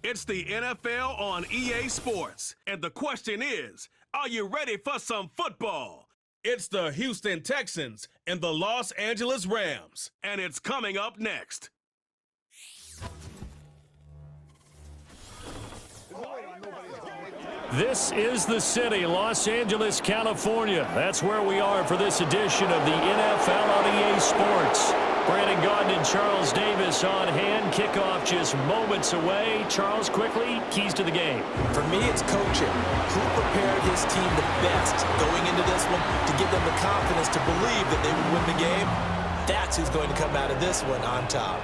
It's the NFL on EA Sports. And the question is, are you ready for some football? It's the Houston Texans and the Los Angeles Rams. And it's coming up next. This is the city, Los Angeles, California. That's where we are for this edition of the NFL on EA Sports. Brandon Gaudin and Charles Davis on hand. Kickoff just moments away. Charles, quickly, keys to the game. For me, it's coaching. Who prepared his team the best going into this one to give them the confidence to believe that they would win the game? That's who's going to come out of this one on top.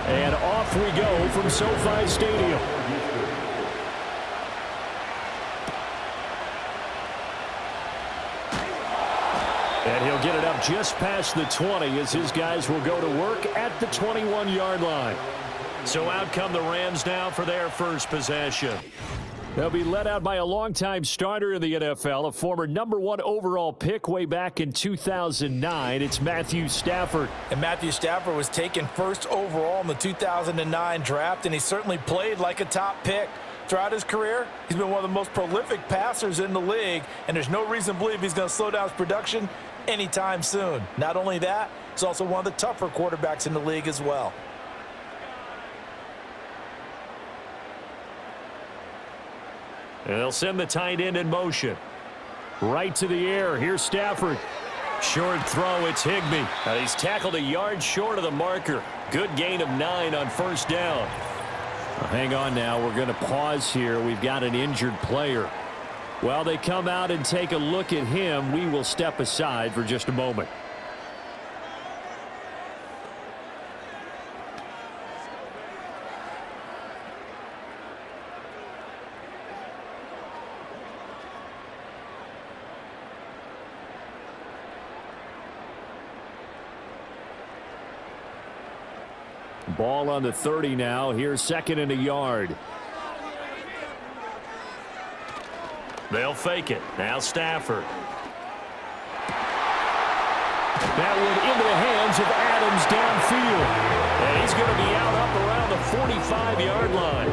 And off we go from SoFi Stadium. And he'll get it up just past the 20 as his guys will go to work at the 21-yard line. So out come the Rams now for their first possession. They'll be led out by a longtime starter in the NFL, a former #1 overall pick way back in 2009. It's Matthew Stafford. And Matthew Stafford was taken first overall in the 2009 draft, and he certainly played like a top pick. Throughout his career, he's been one of the most prolific passers in the league, and there's no reason to believe he's going to slow down his production anytime soon. Not only that, he's also one of the tougher quarterbacks in the league as well. And they'll send the tight end in motion. Right to the air. Here's Stafford. Short throw. It's Higbee. He's tackled a yard short of the marker. Good gain of 9 on first down. Hang on now. We're going to pause here. We've got an injured player. While they come out and take a look at him, we will step aside for just a moment. Ball on the 30 now. Here's second and a yard. They'll fake it. Now Stafford. That one into the hands of Adams downfield. And he's going to be out up around the 45-yard line.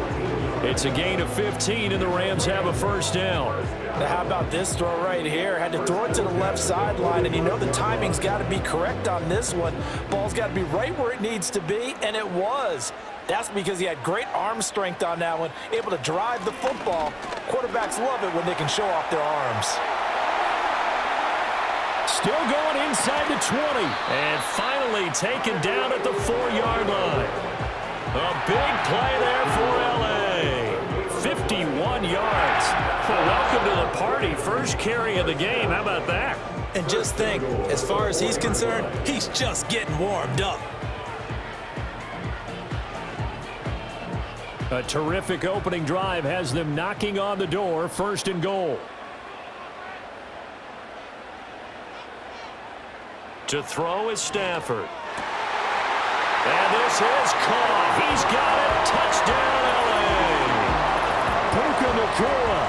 It's a gain of 15, and the Rams have a first down. Now how about this throw right here? Had to throw it to the left sideline, and you know the timing's got to be correct on this one. Ball's got to be right where it needs to be, and it was. That's because he had great arm strength on that one, able to drive the football. Quarterbacks love it when they can show off their arms. Still going inside the 20, and finally taken down at the 4-yard line. A big play there for L.A. 51 yards. Well, welcome to the party. First carry of the game. How about that? And just think, as far as he's concerned, he's just getting warmed up. A terrific opening drive has them knocking on the door. First and goal. To throw is Stafford. And this is caught. He's got it. Touchdown, L.A. Puka Nacua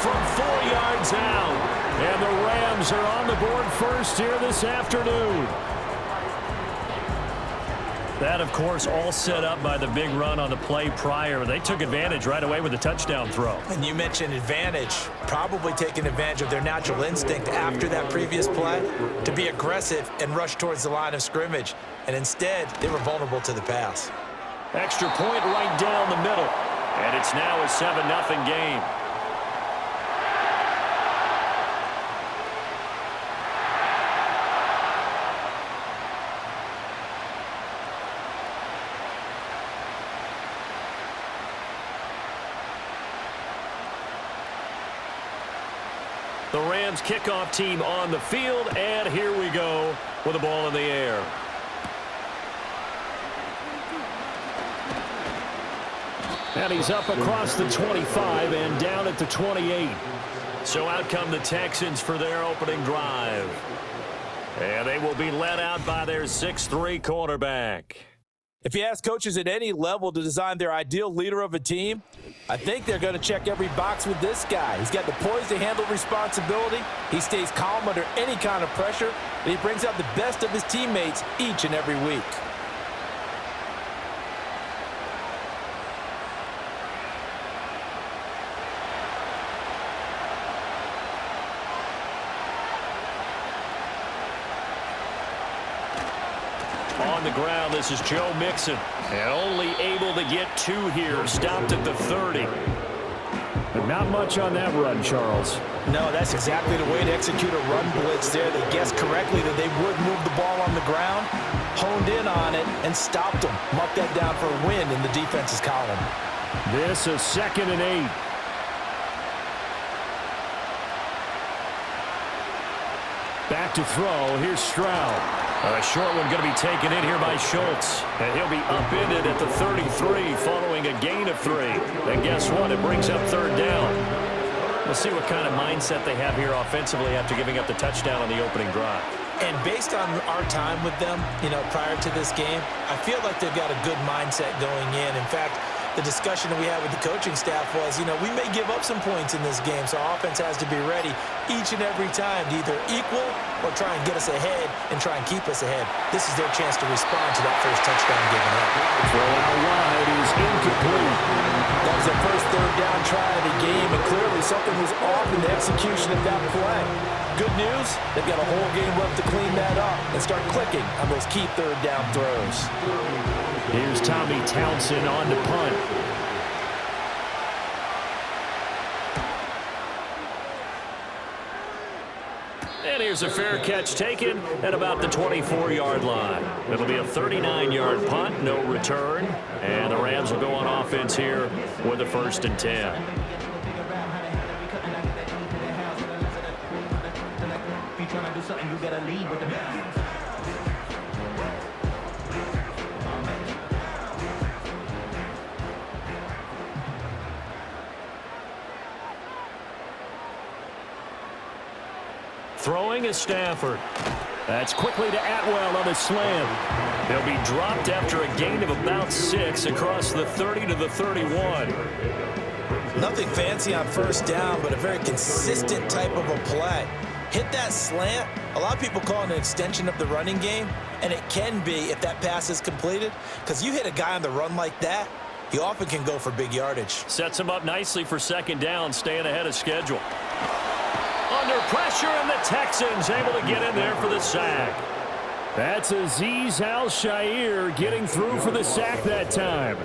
from 4 yards out. And the Rams are on the board first here this afternoon. That, of course, all set up by the big run on the play prior. They took advantage right away with the touchdown throw. And you mentioned advantage, probably taking advantage of their natural instinct after that previous play to be aggressive and rush towards the line of scrimmage. And instead, they were vulnerable to the pass. Extra point right down the middle. And it's now a 7-0 game. The Rams kickoff team on the field, and here we go with the ball in the air. And he's up across the 25 and down at the 28. So out come the Texans for their opening drive. And they will be led out by their 6'3" quarterback. If you ask coaches at any level to design their ideal leader of a team, I think they're going to check every box with this guy. He's got the poise to handle responsibility. He stays calm under any kind of pressure, and he brings out the best of his teammates each and every week. On the ground, this is Joe Mixon. And only able to get 2 here. Stopped at the 30. But not much on that run, Charles. No, that's exactly the way to execute a run blitz there. They guessed correctly that they would move the ball on the ground, honed in on it, and stopped them. Marked that down for a win in the defense's column. This is 2nd and 8. Back to throw. Here's Stroud. A short one going to be taken in here by Schultz. And he'll be upended at the 33 following a gain of 3. And guess what? It brings up 3rd down. We'll see what kind of mindset they have here offensively after giving up the touchdown on the opening drive. And based on our time with them, prior to this game, I feel like they've got a good mindset going in. In fact, the discussion that we had with the coaching staff was, we may give up some points in this game, so our offense has to be ready each and every time to either equal or try and get us ahead and try and keep us ahead. This is their chance to respond to that first touchdown given up. Throw out wide is incomplete. That was their first 3rd down try of the game, and clearly something was off in the execution of that play. Good news, they've got a whole game left to clean that up and start clicking on those key 3rd down throws. Here's Tommy Townsend on to punt. And here's a fair catch taken at about the 24-yard line. It'll be a 39-yard punt, no return. And the Rams will go on offense here with a 1st and 10. Throwing is Stafford. That's quickly to Atwell on a slam. He'll be dropped after a gain of about 6 across the 30 to the 31. Nothing fancy on 1st down, but a very consistent type of a play. Hit that slant. A lot of people call it an extension of the running game, and it can be if that pass is completed, because you hit a guy on the run like that, he often can go for big yardage. Sets him up nicely for 2nd down, staying ahead of schedule. Under pressure, and the Texans able to get in there for the sack. That's Azeez Al-Shaair getting through for the sack that time.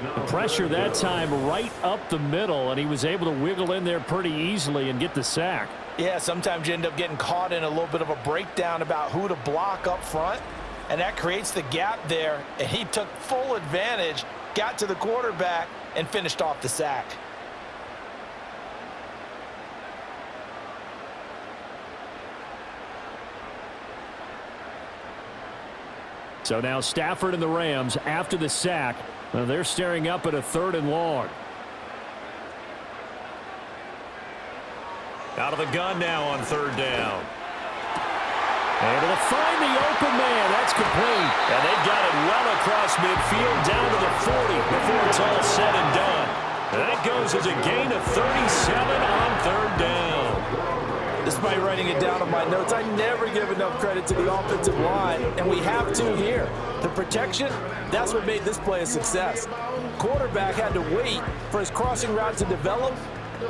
The pressure that time right up the middle, and he was able to wiggle in there pretty easily and get the sack. Yeah, sometimes you end up getting caught in a little bit of a breakdown about who to block up front, and that creates the gap there, and he took full advantage, got to the quarterback, and finished off the sack. So now Stafford and the Rams, after the sack, they're staring up at a 3rd and long. Out of the gun now on 3rd down. Able to find the open man. That's complete. And they've got it well across midfield down to the 40 before it's all said and done. That goes as a gain of 37 on 3rd down. Despite writing it down on my notes, I never give enough credit to the offensive line, and we have to here. The protection, that's what made this play a success. Quarterback had to wait for his crossing route to develop,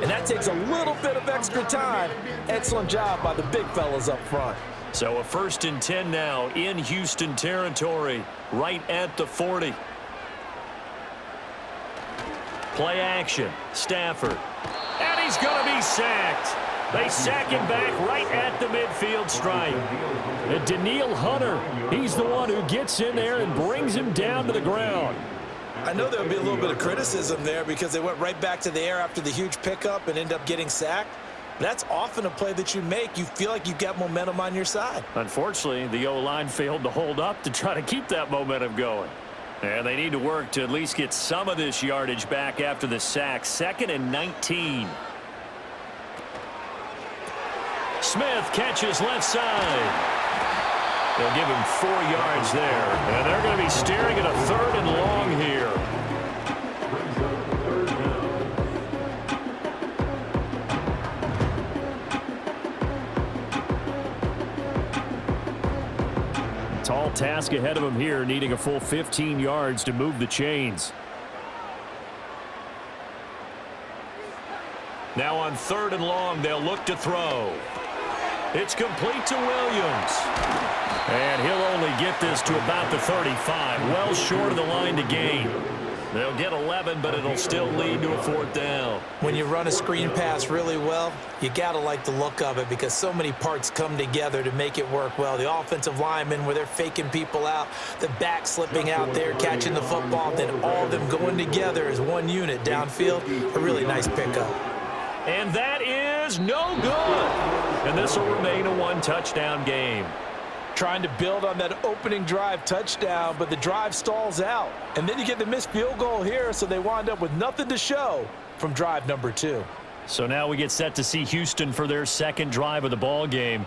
and that takes a little bit of extra time. Excellent job by the big fellas up front. So a 1st and 10 now in Houston territory, right at the 40. Play action, Stafford. And he's going to be sacked. They sack him back right at the midfield stripe. And Danielle Hunter, he's the one who gets in there and brings him down to the ground. I know there'll be a little bit of criticism there because they went right back to the air after the huge pickup and ended up getting sacked. That's often a play that you make. You feel like you've got momentum on your side. Unfortunately, the O-line failed to hold up to try to keep that momentum going. And they need to work to at least get some of this yardage back after the sack. 2nd and 19. Smith catches left side. They'll give him 4 yards there. And they're going to be staring at a 3rd and long here. Tall task ahead of him here, needing a full 15 yards to move the chains. Now on 3rd and long, they'll look to throw. It's complete to Williams. And he'll only get this to about the 35, well short of the line to gain. They'll get 11, but it'll still lead to a 4th down. When you run a screen pass really well, you got to like the look of it because so many parts come together to make it work well. The offensive linemen, where they're faking people out, the back slipping out there, catching the football, then all of them going together as one unit downfield. A really nice pickup. And that is no good. And this will remain a 1-touchdown game. Trying to build on that opening drive touchdown, but the drive stalls out. And then you get the missed field goal here, so they wind up with nothing to show from drive number 2. So now we get set to see Houston for their 2nd drive of the ball game.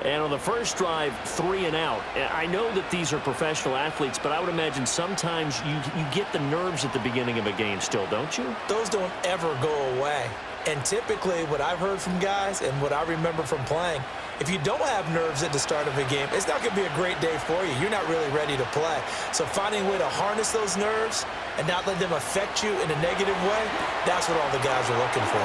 And on the first drive, 3 and out. I know that these are professional athletes, but I would imagine sometimes you get the nerves at the beginning of a game still, don't you? Those don't ever go away. And typically what I've heard from guys and what I remember from playing, if you don't have nerves at the start of a game, it's not going to be a great day for you. You're not really ready to play. So finding a way to harness those nerves and not let them affect you in a negative way, that's what all the guys are looking for.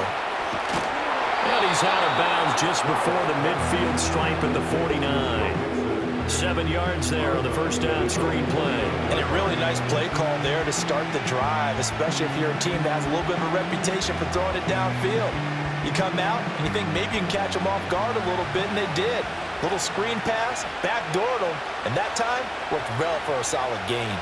And he's out of bounds just before the midfield stripe at the 49. 7 yards there on the first down screen play. And a really nice play call there to start the drive, especially if you're a team that has a little bit of a reputation for throwing it downfield. You come out and you think maybe you can catch them off guard a little bit, and they did. Little screen pass, backdoored them, and that time worked well for a solid gain.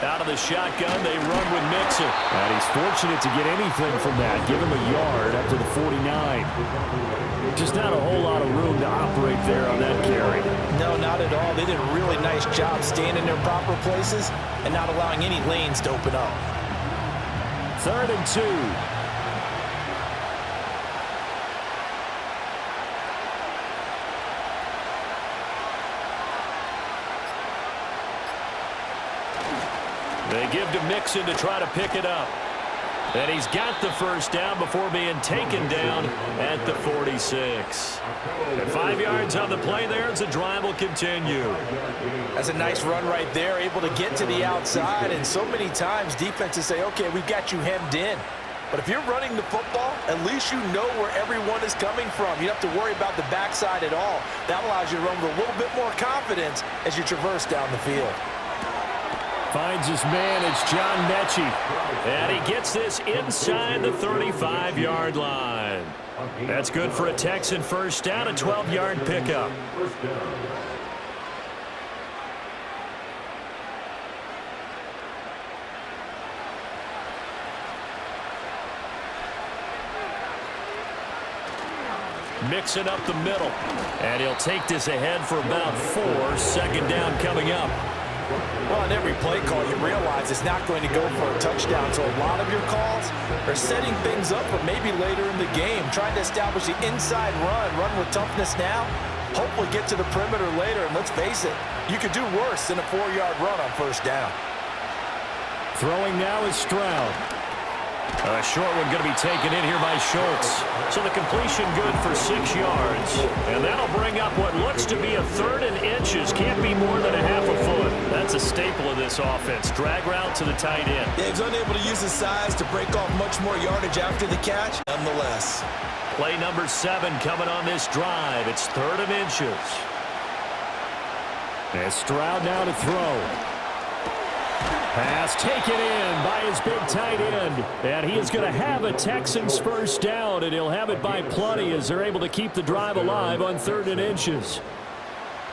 Out of the shotgun, they run with Mixon. And he's fortunate to get anything from that. Give him a yard up to the 49. Just not a whole lot of room to operate there on that carry. No, not at all. They did a really nice job staying in their proper places and not allowing any lanes to open up. 3rd and 2. They give to Mixon to try to pick it up. And he's got the first down before being taken down at the 46. And 5 yards on the play there as the drive will continue. That's a nice run right there, able to get to the outside. And so many times defenses say, okay, we got you hemmed in. But if you're running the football, at least you know where everyone is coming from. You don't have to worry about the backside at all. That allows you to run with a little bit more confidence as you traverse down the field. Finds his man. It's John Mechie. And he gets this inside the 35-yard line. That's good for a Texan first down, a 12-yard pickup. Mixing up the middle. And he'll take this ahead for about 4. 2nd down coming up. Well, on every play call, you realize it's not going to go for a touchdown. So a lot of your calls are setting things up for maybe later in the game, trying to establish the inside run with toughness now, hopefully get to the perimeter later. And let's face it, you could do worse than a 4-yard run on first down. Throwing now is Stroud. A short one going to be taken in here by Schultz. So the completion good for 6 yards. And that'll bring up what looks to be a 3rd and inches. Can't be more than a half a foot. That's a staple of this offense. Drag route to the tight end. Yeah, he's unable to use his size to break off much more yardage after the catch, nonetheless. Play number 7 coming on this drive. It's 3rd and inches. And Stroud now to throw. Pass taken in by his big tight end. And he is going to have a Texans first down, and he'll have it by plenty as they're able to keep the drive alive on 3rd and inches.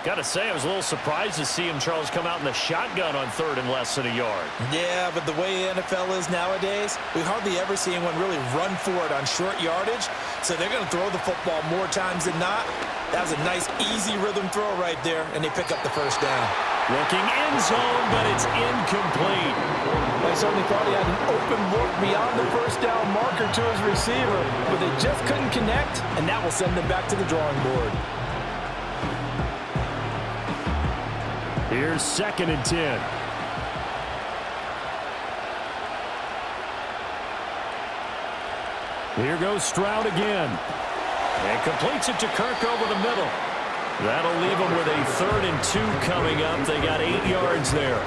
Got to say, I was a little surprised to see him, Charles, come out in the shotgun on 3rd and less than a yard. Yeah, but the way the NFL is nowadays, we hardly ever see anyone really run for it on short yardage. So they're going to throw the football more times than not. That was a nice, easy rhythm throw right there, and they pick up the first down. Looking in zone, but it's incomplete. I certainly thought he had an open look beyond the first down marker to his receiver, but they just couldn't connect, and that will send them back to the drawing board. Here's 2nd and 10. Here goes Stroud again. And completes it to Kirk over the middle. That'll leave them with a 3rd and 2 coming up. They got 8 yards there.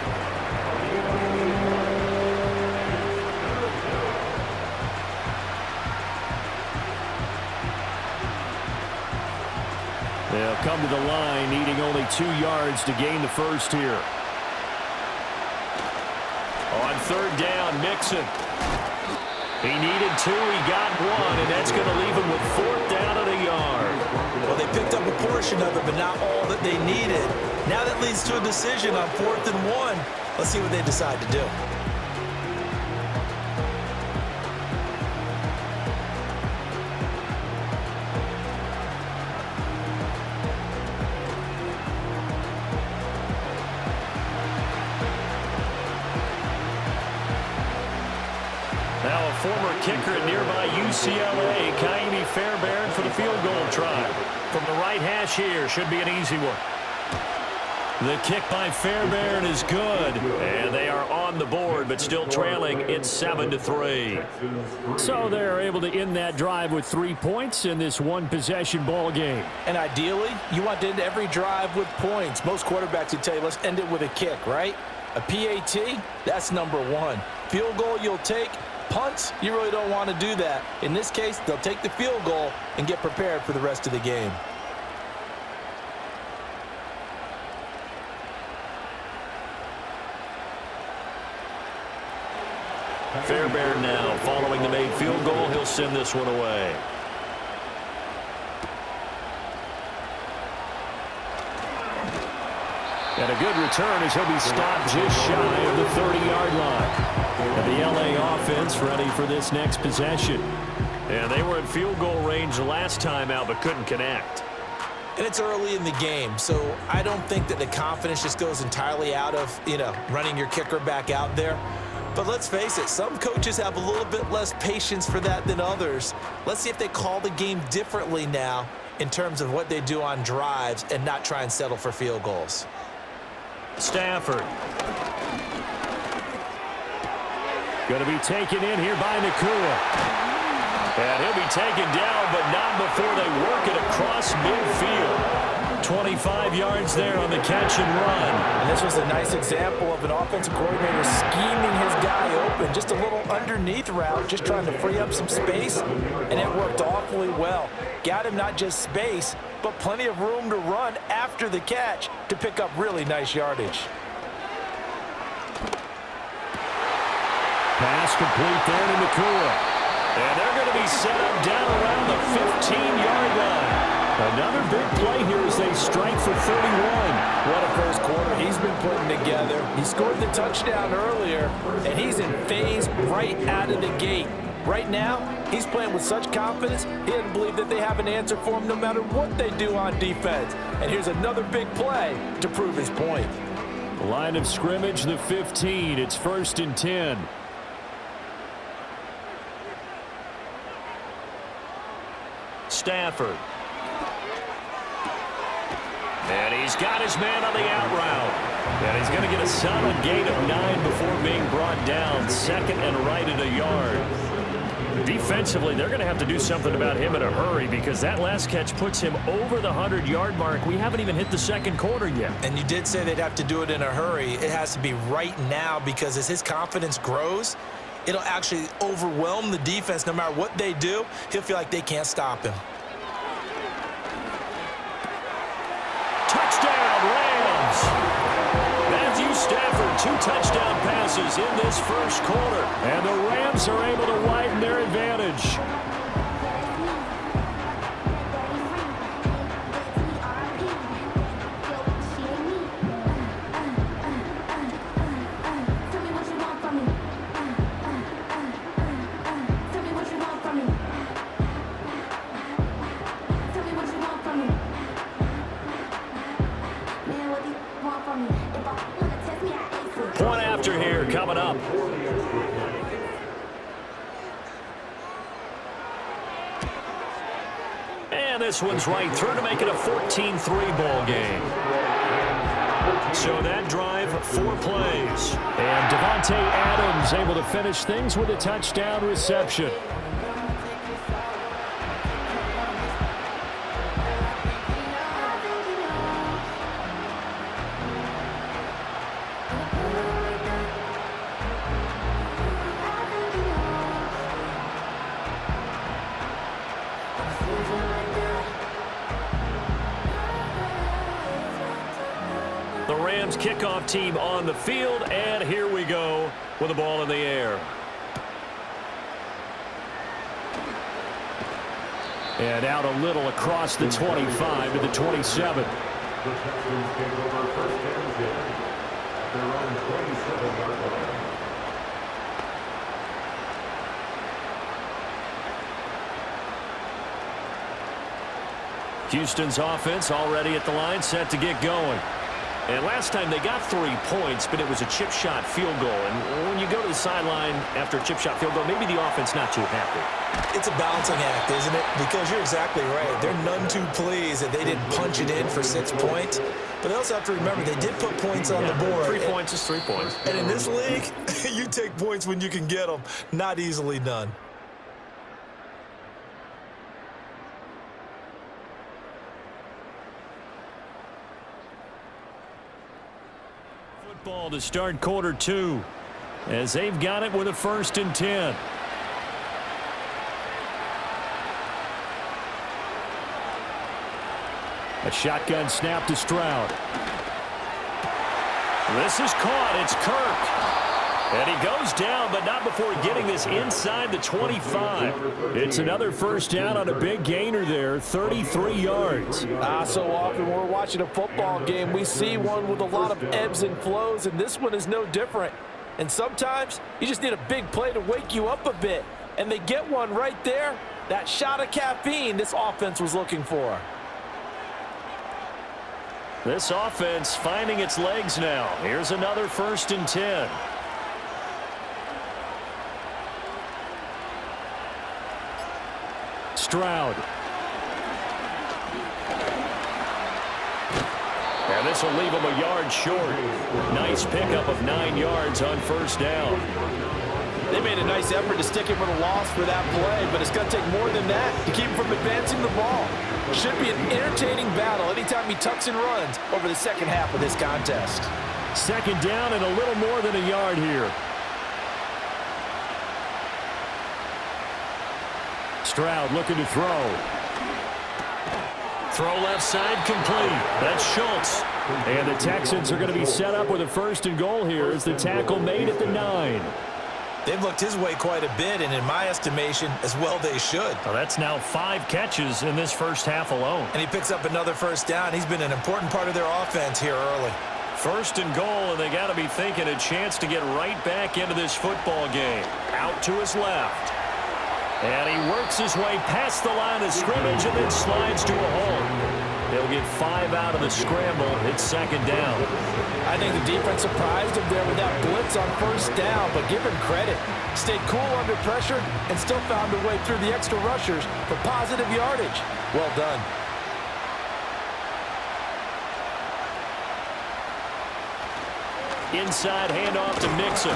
They'll come to the line, needing only 2 yards to gain the first here. On 3rd down, Mixon. He needed 2, he got 1, and that's going to leave him with 4th down and a yard. Well, they picked up a portion of it, but not all that they needed. Now that leads to a decision on 4th and 1. Let's see what they decide to do. Now a former kicker at nearby UCLA, Kaimi Fairbairn for the field goal try. From the right hash here, should be an easy one. The kick by Fairbairn is good, and they are on the board, but still trailing. It's 7-3. So they're able to end that drive with 3 points in this one-possession ball game. And ideally, you want to end every drive with points. Most quarterbacks would tell you, let's end it with a kick, right? A PAT, that's number 1. Field goal you'll take. Punts, you really don't want to do that. In this case, they'll take the field goal and get prepared for the rest of the game. Fairbairn now following the made field goal. He'll send this one away. And a good return as he'll be stopped just shy of the 30-yard line. And the LA offense ready for this next possession. And they were in field goal range the last time out, but couldn't connect. And it's early in the game, so I don't think that the confidence just goes entirely out of, running your kicker back out there. But let's face it, some coaches have a little bit less patience for that than others. Let's see if they call the game differently now in terms of what they do on drives and not try and settle for field goals. Stafford. Going to be taken in here by Nakua. And he'll be taken down, but not before they work it across midfield. 25 yards there on the catch and run. And this was a nice example of an offensive coordinator scheming his guy open. Just a little underneath route, just trying to free up some space, and it worked awfully well. Got him not just space, but plenty of room to run after the catch to pick up really nice yardage. Pass complete there to Nakua. And they're going to be set up down around the 15-yard line. Another big play here as they strike for 31. What a first quarter he's been putting together. He scored the touchdown earlier, and he's in phase right out of the gate. Right now, he's playing with such confidence, he doesn't believe that they have an answer for him no matter what they do on defense. And here's another big play to prove his point. Line of scrimmage, the 15. It's 1st and 10. Stafford. And he's got his man on the out route. And he's going to get a solid gain of 9 before being brought down. 2nd and right at a yard. Defensively, they're going to have to do something about him in a hurry because that last catch puts him over the 100-yard mark. We haven't even hit the second quarter yet. And you did say they'd have to do it in a hurry. It has to be right now because as his confidence grows, it'll actually overwhelm the defense. No matter what they do, he'll feel like they can't stop him. Touchdown, Rams! Matthew Stafford, 2 touchdown passes in this first quarter. And the Rams are able to widen their advantage. Point after here coming up. And this one's right through to make it a 14-3 ball game. So that drive, 4 plays. And Devontae Adams able to finish things with a touchdown reception. The Rams kickoff team on the field, and here we go with the ball in the air. And out a little across the 25 to the 27. The Texans take over first and 10. Their own 27-yard line. Houston's offense already at the line, set to get going. And last time they got 3 points, but it was a chip shot field goal. And when you go to the sideline after a chip shot field goal, maybe the offense not too happy. It's a balancing act, isn't it? Because you're exactly right. They're none too pleased that they didn't punch it in for 6 points. But they also have to remember they did put points on the board. 3 points is 3 points. And in this league, you take points when you can get them. Not easily done. Ball to start quarter 2 as they've got it with a 1st and 10. A shotgun snap to Stroud. This is caught. It's Kirk. And he goes down, but not before getting this inside the 25. It's another 1st down on a big gainer there, 33 yards. So often we're watching a football game, we see one with a lot of ebbs and flows, and this one is no different. And sometimes you just need a big play to wake you up a bit. And they get one right there. That shot of caffeine this offense was looking for. This offense finding its legs now. Here's another 1st and 10. Stroud. And this will leave him a yard short. Nice pickup of 9 yards on 1st down. They made a nice effort to stick him with a loss for that play, but it's going to take more than that to keep him from advancing the ball. Should be an entertaining battle anytime he tucks and runs over the second half of this contest. 2nd down and a little more than a yard here. Stroud looking to throw. Throw left side complete. That's Schultz. And the Texans are going to be set up with a 1st and goal here as the tackle made at the 9. They've looked his way quite a bit, and in my estimation, as well they should. Well, that's now 5 catches in this 1st half alone. And he picks up another 1st down. He's been an important part of their offense here early. 1st and goal, and they got to be thinking a chance to get right back into this football game. Out to his left. And he works his way past the line of scrimmage and then slides to a hole. They'll get 5 out of the scramble. It's 2nd down. I think the defense surprised him there with that blitz on 1st down, but give him credit. Stayed cool under pressure and still found a way through the extra rushers for positive yardage. Well done. Inside handoff to Mixon.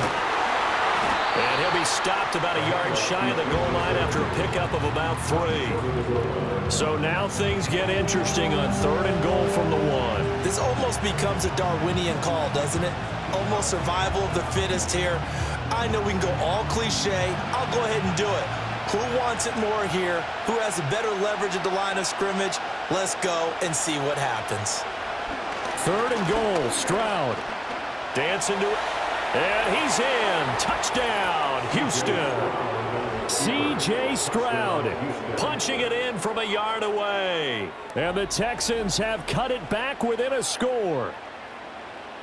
And he'll be stopped about a yard shy of the goal line after a pickup of about 3. So now things get interesting on 3rd and goal from the 1. This almost becomes a Darwinian call, doesn't it? Almost survival of the fittest here. I know we can go all cliche. I'll go ahead and do it. Who wants it more here? Who has a better leverage at the line of scrimmage? Let's go and see what happens. 3rd and goal, Stroud. Dancing to it. And he's in. Touchdown, Houston. C.J. Stroud punching it in from a yard away. And the Texans have cut it back within a score.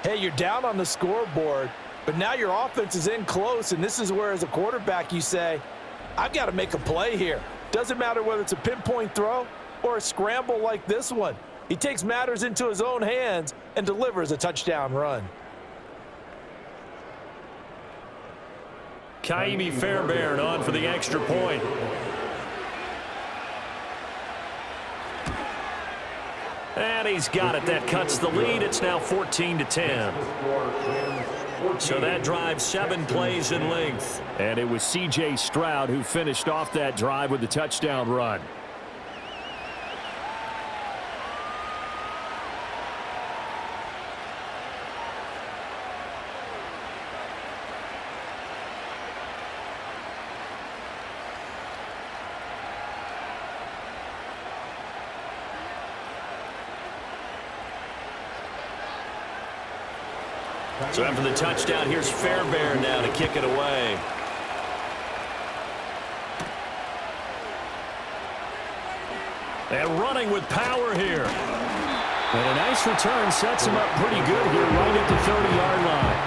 Hey, you're down on the scoreboard, but now your offense is in close, and this is where, as a quarterback, you say, I've got to make a play here. Doesn't matter whether it's a pinpoint throw or a scramble like this one. He takes matters into his own hands and delivers a touchdown run. Kaimi Fairbairn on for the extra point. And he's got it. That cuts the lead. It's now 14-10. So that drive 7 plays in length. And it was C.J. Stroud who finished off that drive with the touchdown run. So after the touchdown, here's Fairbairn now to kick it away. And running with power here. And a nice return sets him up pretty good here right at the 30-yard line.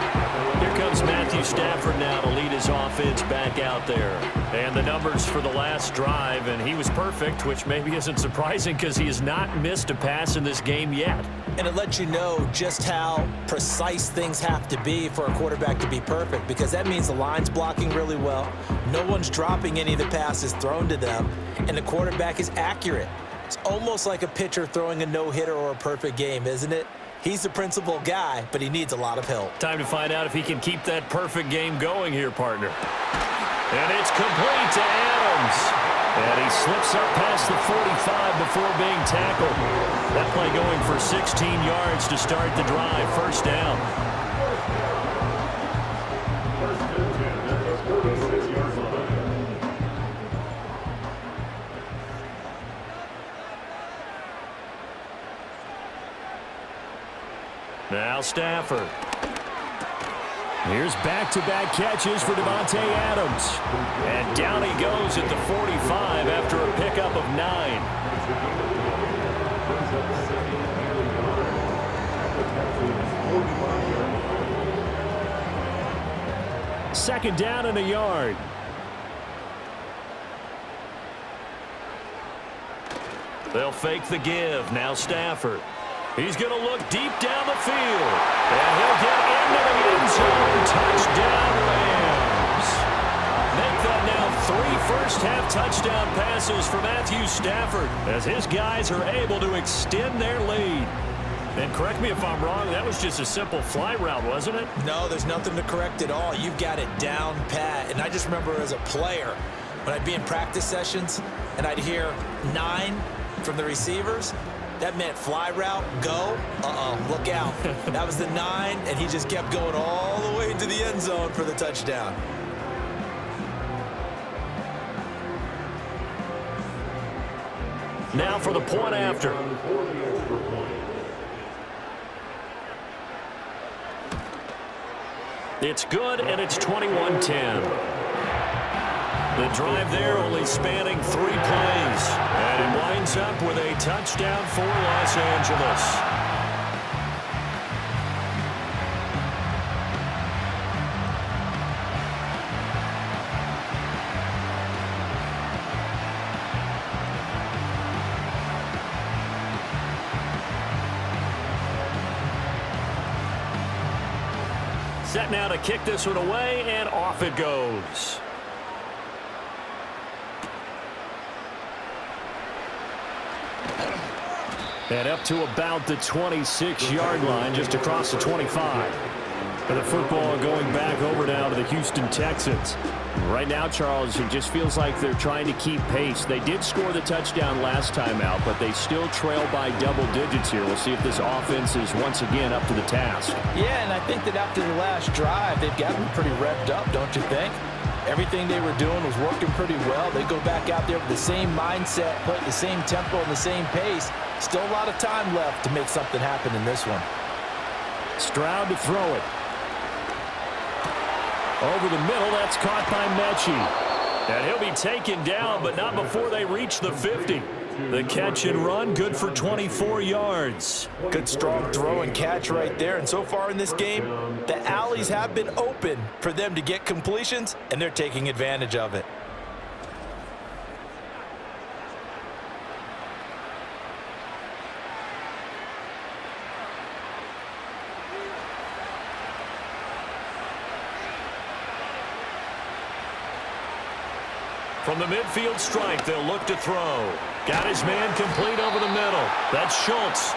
Here comes Matthew Stafford now to lead his offense back out there. And the numbers for the last drive, and he was perfect, which maybe isn't surprising because he has not missed a pass in this game yet. And it lets you know just how precise things have to be for a quarterback to be perfect, because that means the line's blocking really well, no one's dropping any of the passes thrown to them, and the quarterback is accurate. It's almost like a pitcher throwing a no-hitter or a perfect game, isn't it? He's the principal guy, but he needs a lot of help. Time to find out if he can keep that perfect game going here, partner. And it's complete to Adams. And he slips up past the 45 before being tackled. That play going for 16 yards to start the drive. First down. Now Stafford. Here's back-to-back catches for Davante Adams. And down he goes at the 45 after a pickup of 9. Second down and a yard. They'll fake the give. Now Stafford. He's going to look deep down the field. And he'll get into the end zone. Touchdown, Rams. Make that now 3 first-half touchdown passes for Matthew Stafford as his guys are able to extend their lead. And correct me if I'm wrong, that was just a simple fly route, wasn't it? No, there's nothing to correct at all. You've got it down pat. And I just remember as a player, when I'd be in practice sessions and I'd hear 9 from the receivers, that meant fly route, go, look out. That was the 9, and he just kept going all the way into the end zone for the touchdown. Now for the point after. It's good, and it's 21-10. The drive there only spanning 3 plays. And it winds up with a touchdown for Los Angeles. Set now to kick this one away, and off it goes. And up to about the 26-yard line, just across the 25. And the football going back over now to the Houston Texans. Right now, Charles, it just feels like they're trying to keep pace. They did score the touchdown last time out, but they still trail by double digits here. We'll see if this offense is once again up to the task. Yeah, and I think that after the last drive, they've gotten pretty revved up, don't you think? Everything they were doing was working pretty well. They go back out there with the same mindset, play at the same tempo and the same pace. Still a lot of time left to make something happen in this one. Stroud to throw it. Over the middle, that's caught by Mechie. And he'll be taken down, but not before they reach the 50. The catch and run, good for 24 yards. Good strong throw and catch right there. And so far in this game, the alleys have been open for them to get completions, and they're taking advantage of it. From the midfield stripe, they'll look to throw. Got his man complete over the middle. That's Schultz.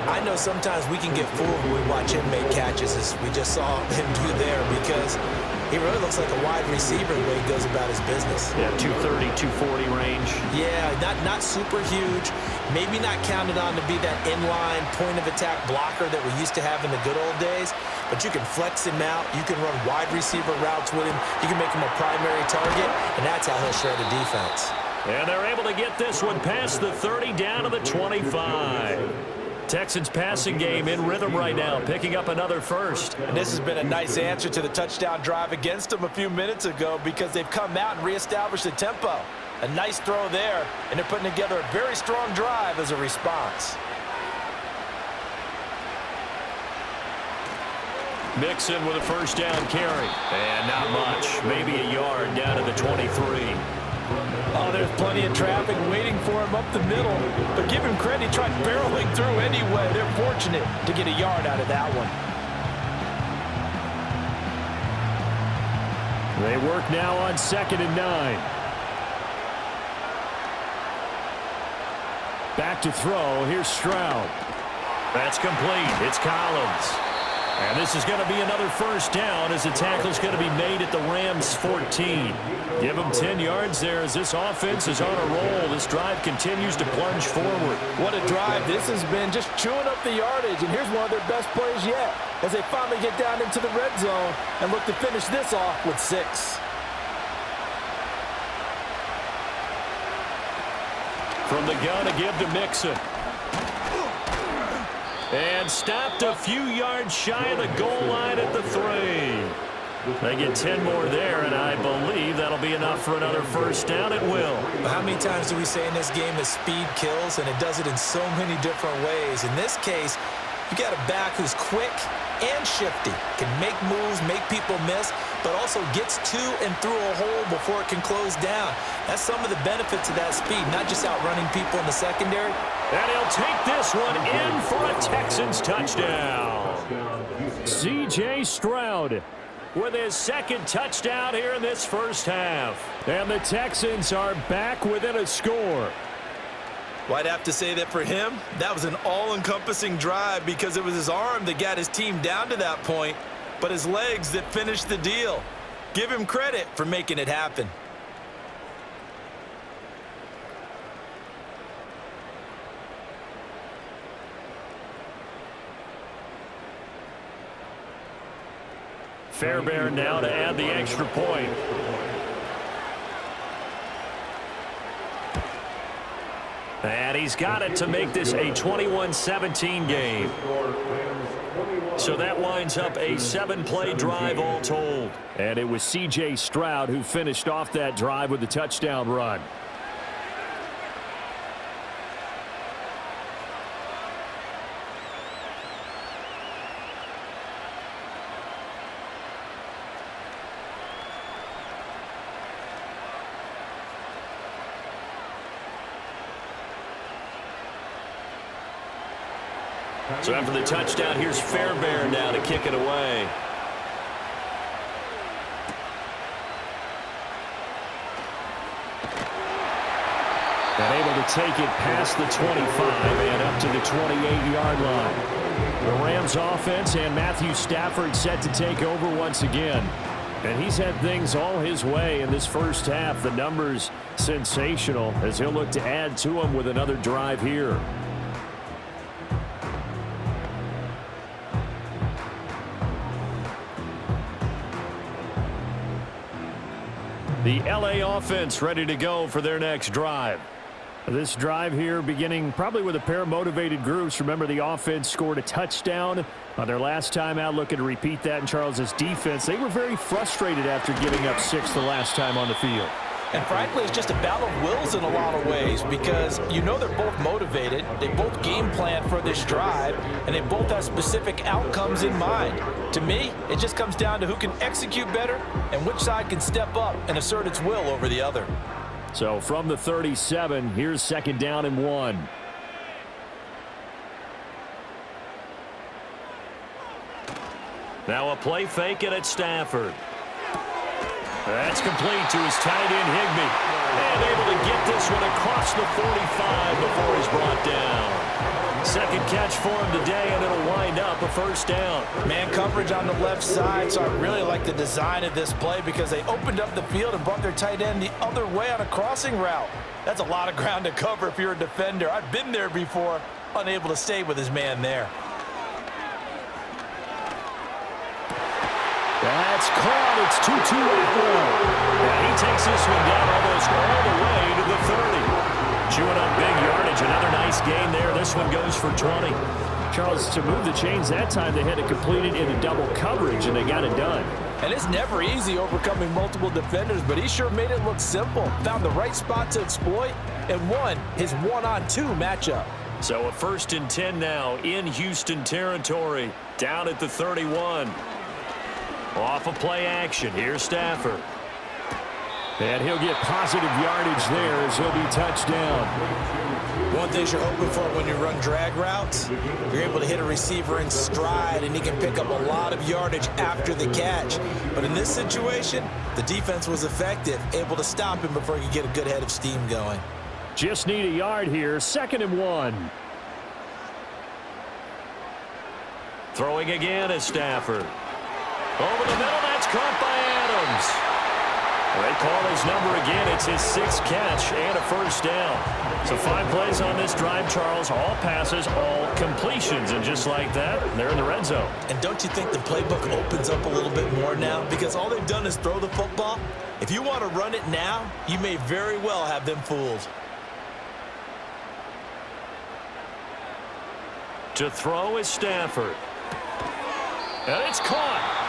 I know sometimes we can get fooled when we watch him make catches, as we just saw him do there, because he really looks like a wide receiver the way he goes about his business. Yeah, 230, 240 range. Yeah, not super huge. Maybe not counted on to be that inline point-of-attack blocker that we used to have in the good old days, but you can flex him out. You can run wide receiver routes with him. You can make him a primary target, and that's how he'll shred a defense. And they're able to get this one past the 30 down to the 25. Texans passing game in rhythm right now, picking up another first. And this has been a nice answer to the touchdown drive against them a few minutes ago, because they've come out and reestablished the tempo. A nice throw there, and they're putting together a very strong drive as a response. Mixon with a first down carry. And not much. Maybe a yard down to the 23. Oh, there's plenty of traffic waiting for him up the middle. But give him credit, he tried barreling through anyway. They're fortunate to get a yard out of that one. They work now on 2nd and 9. Back to throw. Here's Stroud. That's complete. It's Collins. And this is going to be another first down, as the tackle's going to be made at the Rams 14. Give them 10 yards there as this offense is on a roll. This drive continues to plunge forward. What a drive this has been, just chewing up the yardage. And here's one of their best plays yet, as they finally get down into the red zone and look to finish this off with 6. From the gun, a give to Mixon. And stopped a few yards shy of the goal line at the 3. They get 10 more there, and I believe that'll be enough for another first down. It will. How many times do we say in this game that speed kills, and it does it in so many different ways? In this case, you got a back who's quick and shifty, can make moves, make people miss, but also gets to and through a hole before it can close down. That's some of the benefits of that speed, not just outrunning people in the secondary. And he'll take this one in for a Texans touchdown. C.J. Stroud with his second touchdown here in this first half. And the Texans are back within a score. Well, I'd have to say that for him, that was an all-encompassing drive, because it was his arm that got his team down to that point, but his legs that finished the deal. Give him credit for making it happen. Fairbairn now to add the extra point. And he's got it to make this a 21-17 game. So that winds up a 7-play drive all told. And it was C.J. Stroud who finished off that drive with the touchdown run. So after the touchdown, here's Fairbairn now to kick it away. And able to take it past the 25 and up to the 28-yard line. The Rams offense and Matthew Stafford set to take over once again. And he's had things all his way in this first half. The numbers sensational, as he'll look to add to them with another drive here. The LA offense ready to go for their next drive. This drive here beginning probably with a pair of motivated groups. Remember, the offense scored a touchdown on their last time out, looking to repeat that in Charles's defense. They were very frustrated after giving up 6 the last time on the field. And frankly, it's just a battle of wills in a lot of ways, because you know they're both motivated, they both game plan for this drive, and they both have specific outcomes in mind. To me, it just comes down to who can execute better and which side can step up and assert its will over the other. So from the 37, here's 2nd down and 1. Now a play fake, and it's Stafford. That's complete to his tight end, Higbee. And able to get this one across the 45 before he's brought down. Second catch for him today, and it'll wind up a first down. Man coverage on the left side, so I really like the design of this play because they opened up the field and brought their tight end the other way on a crossing route. That's a lot of ground to cover if you're a defender. I've been there before, unable to stay with his man there. That's caught. It's 2-2 Atwell. And he takes this one down almost all the way to the 30. Chewing up big yardage. Another nice gain there. This one goes for 20. Charles, to move the chains that time, they had to complete it into double coverage, and they got it done. And it's never easy overcoming multiple defenders, but he sure made it look simple. Found the right spot to exploit and won his one-on-two matchup. So a 1st and 10 now in Houston territory. Down at the 31. Off of play action. Here's Stafford. And he'll get positive yardage there as he'll be touched down. One thing you're hoping for when you run drag routes, you're able to hit a receiver in stride, and he can pick up a lot of yardage after the catch. But in this situation, the defense was effective, able to stop him before he could get a good head of steam going. Just need a yard here. 2nd and 1. Throwing again is Stafford. Over the middle, that's caught by Adams. They call his number again. It's his 6th catch and a first down. So 5 plays on this drive, Charles. All passes, all completions. And just like that, they're in the red zone. And don't you think the playbook opens up a little bit more now? Because all they've done is throw the football. If you want to run it now, you may very well have them fooled. To throw is Stafford. And it's caught.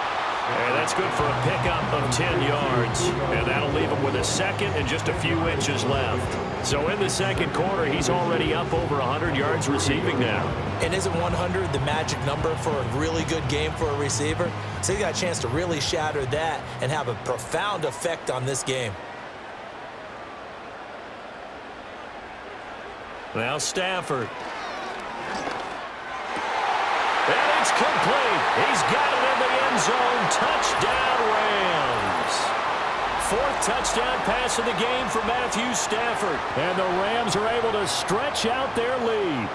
And that's good for a pickup of 10 yards. And that'll leave him with a 2nd and just a few inches left. So in the 2nd quarter, he's already up over 100 yards receiving now. And isn't 100 the magic number for a really good game for a receiver? So he got a chance to really shatter that and have a profound effect on this game. Now Stafford. And it's complete. He's got it in the end zone. Touchdown, Rams. 4th touchdown pass of the game for Matthew Stafford. And the Rams are able to stretch out their lead.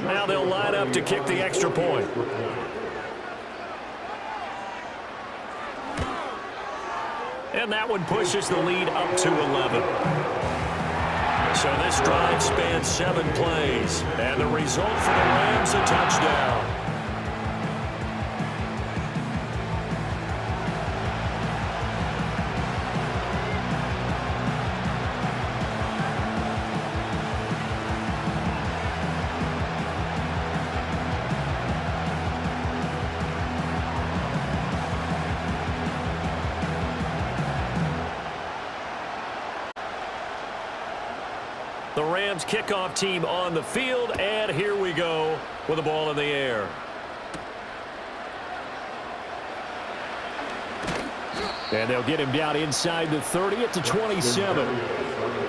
Now they'll line up to kick the extra point. And that one pushes the lead up to 11. So this drive spans 7 plays. And the result for the Rams, a touchdown. The Rams kickoff team on the field, and here we go with the ball in the air. And they'll get him down inside the 30 at the 27.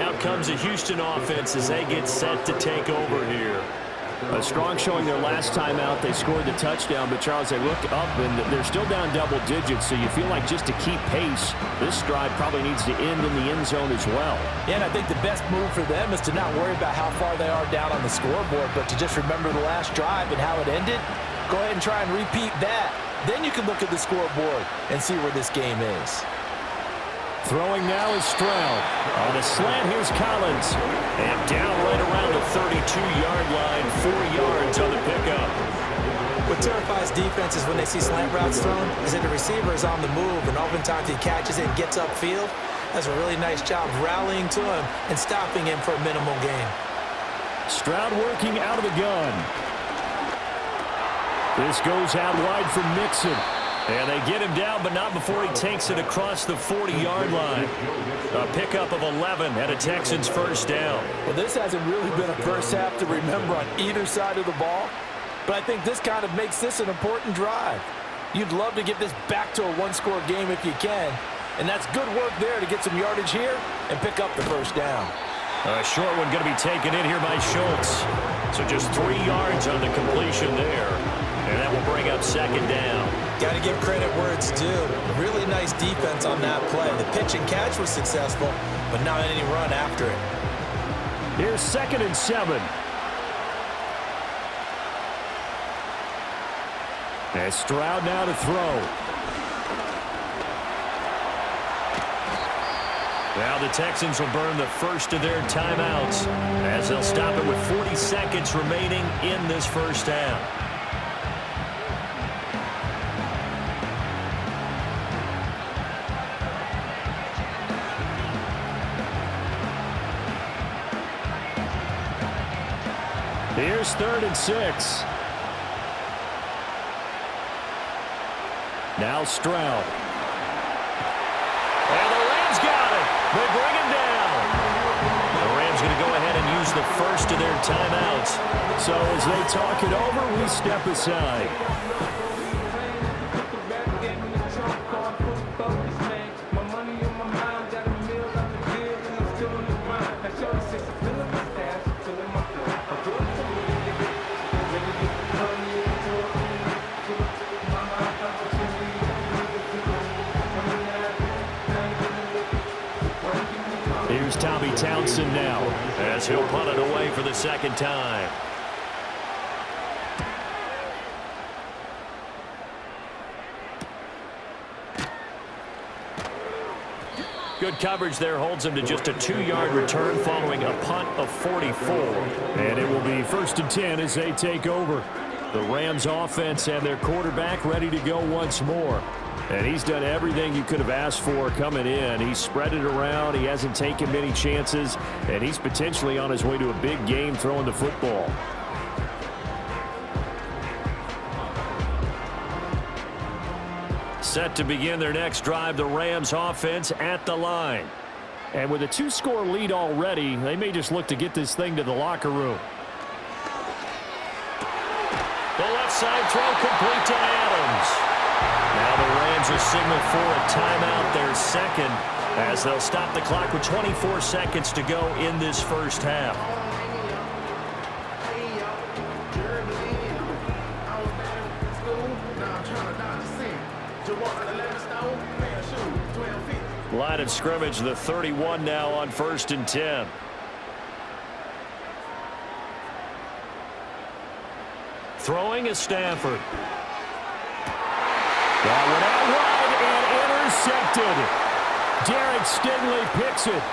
Out comes the Houston offense as they get set to take over here. A strong showing their last time out. They scored the touchdown, but Charles, they look up and they're still down double digits, so you feel like just to keep pace, this drive probably needs to end in the end zone as well. Yeah, and I think the best move for them is to not worry about how far they are down on the scoreboard, but to just remember the last drive and how it ended. Go ahead and try and repeat that. Then you can look at the scoreboard and see where this game is. Throwing now is Stroud. On a slant, here's Collins. And down right around the 32-yard line, 4 yards on the pickup. What terrifies defenses when they see slant routes thrown is that the receiver is on the move, and oftentimes he catches it and gets upfield. Does a really nice job rallying to him and stopping him for a minimal gain. Stroud working out of the gun. This goes out wide for Mixon. And they get him down, but not before he takes it across the 40-yard line. A pickup of 11 and a Texans first down. Well, this hasn't really been a first half to remember on either side of the ball, but I think this kind of makes this an important drive. You'd love to get this back to a one-score game if you can, and that's good work there to get some yardage here and pick up the first down. A short one going to be taken in here by Schultz. So just 3 yards on the completion there. And that will bring up second down. Got to give credit where it's due. Really nice defense on that play. The pitch and catch was successful, but not any run after it. Here's 2nd and 7. And Stroud now to throw. Now the Texans will burn the first of their timeouts as they'll stop it with 40 seconds remaining in this first half. Here's 3rd and 6. Now Stroud. And the Rams got it. They bring him down. The Rams going to go ahead and use the first of their timeouts. So as they talk it over, we step aside. Here's Tommy Townsend now as he'll punt it away for the second time. Good coverage there holds him to just a 2-yard return following a punt of 44. And it will be 1st and 10 as they take over. The Rams offense and their quarterback ready to go once more. And he's done everything you could have asked for coming in. He's spread it around. He hasn't taken many chances. And he's potentially on his way to a big game throwing the football. Set to begin their next drive, the Rams offense at the line. And with a 2-score lead already, they may just look to get this thing to the locker room. The left side throw complete to Adams. Now the Rams will signal for a timeout, their second, as they'll stop the clock with 24 seconds to go in this first half. Line of scrimmage, the 31 now on 1st and 10. Throwing is Stafford. That went out wide and intercepted. Derek Stingley picks it.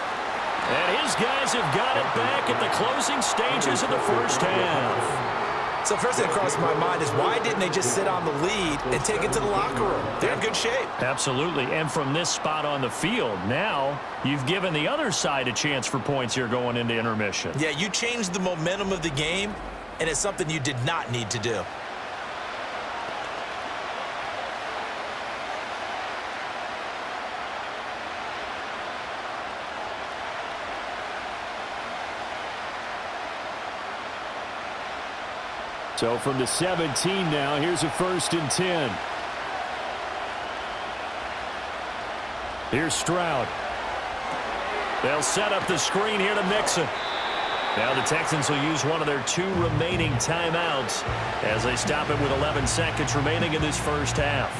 And his guys have got it back at the closing stages of the first half. So first thing that crossed my mind is why didn't they just sit on the lead and take it to the locker room? They're in good shape. Absolutely. And from this spot on the field, now you've given the other side a chance for points here going into intermission. Yeah, you changed the momentum of the game, and it's something you did not need to do. So from the 17 now, here's a 1st and 10. Here's Stroud. They'll set up the screen here to Mixon. Now the Texans will use one of their 2 remaining timeouts as they stop it with 11 seconds remaining in this first half.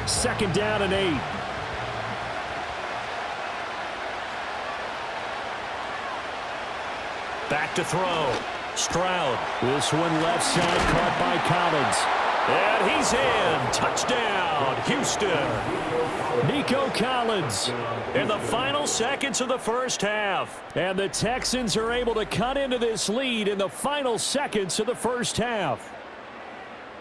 Second down and 8. Back to throw. Stroud. This one left side caught by Collins. And he's in. Touchdown, Houston. Nico Collins. In the final seconds of the first half. And the Texans are able to cut into this lead in the final seconds of the first half.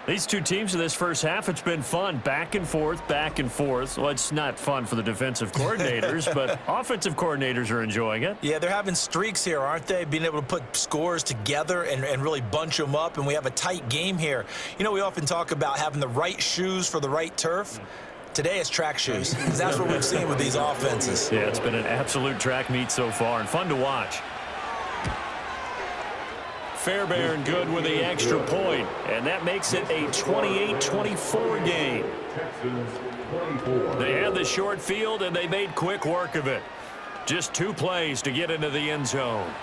These two teams in this first half, it's been fun. Back and forth, back and forth. Well, it's not fun for the defensive coordinators, but offensive coordinators are enjoying it. Yeah, they're having streaks here, aren't they? Being able to put scores together and really bunch them up, and we have a tight game here. You know, we often talk about having the right shoes for the right turf. Today it's track shoes, because that's what we've seen with these offenses. Yeah, it's been an absolute track meet so far, and fun to watch. Fairbairn good with the extra point, and that makes it a 28-24 game. Texans 24. They had the short field, and they made quick work of it. Just 2 plays to get into the end zone.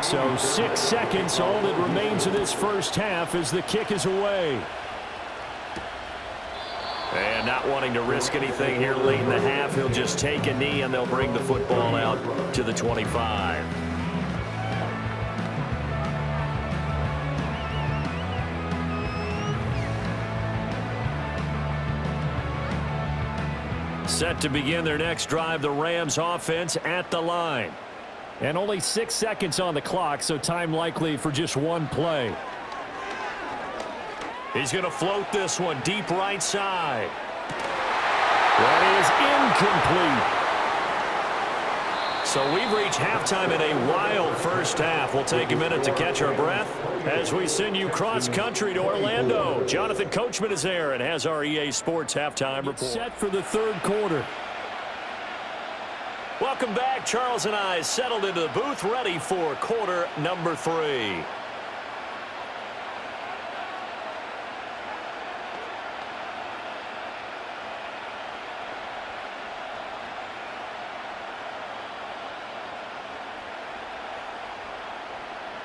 So 6 seconds, all that remains of this first half as the kick is away. And not wanting to risk anything here late in the half, he'll just take a knee and they'll bring the football out to the 25. Set to begin their next drive, the Rams offense at the line. And only 6 seconds on the clock, so time likely for just 1 play. He's going to float this one deep right side. That is incomplete. So we've reached halftime in a wild first half. We'll take a minute to catch our breath as we send you cross-country to Orlando. Jonathan Coachman is there and has our EA Sports halftime report. Set for the 3rd quarter. Welcome back. Charles and I settled into the booth, ready for quarter number 3.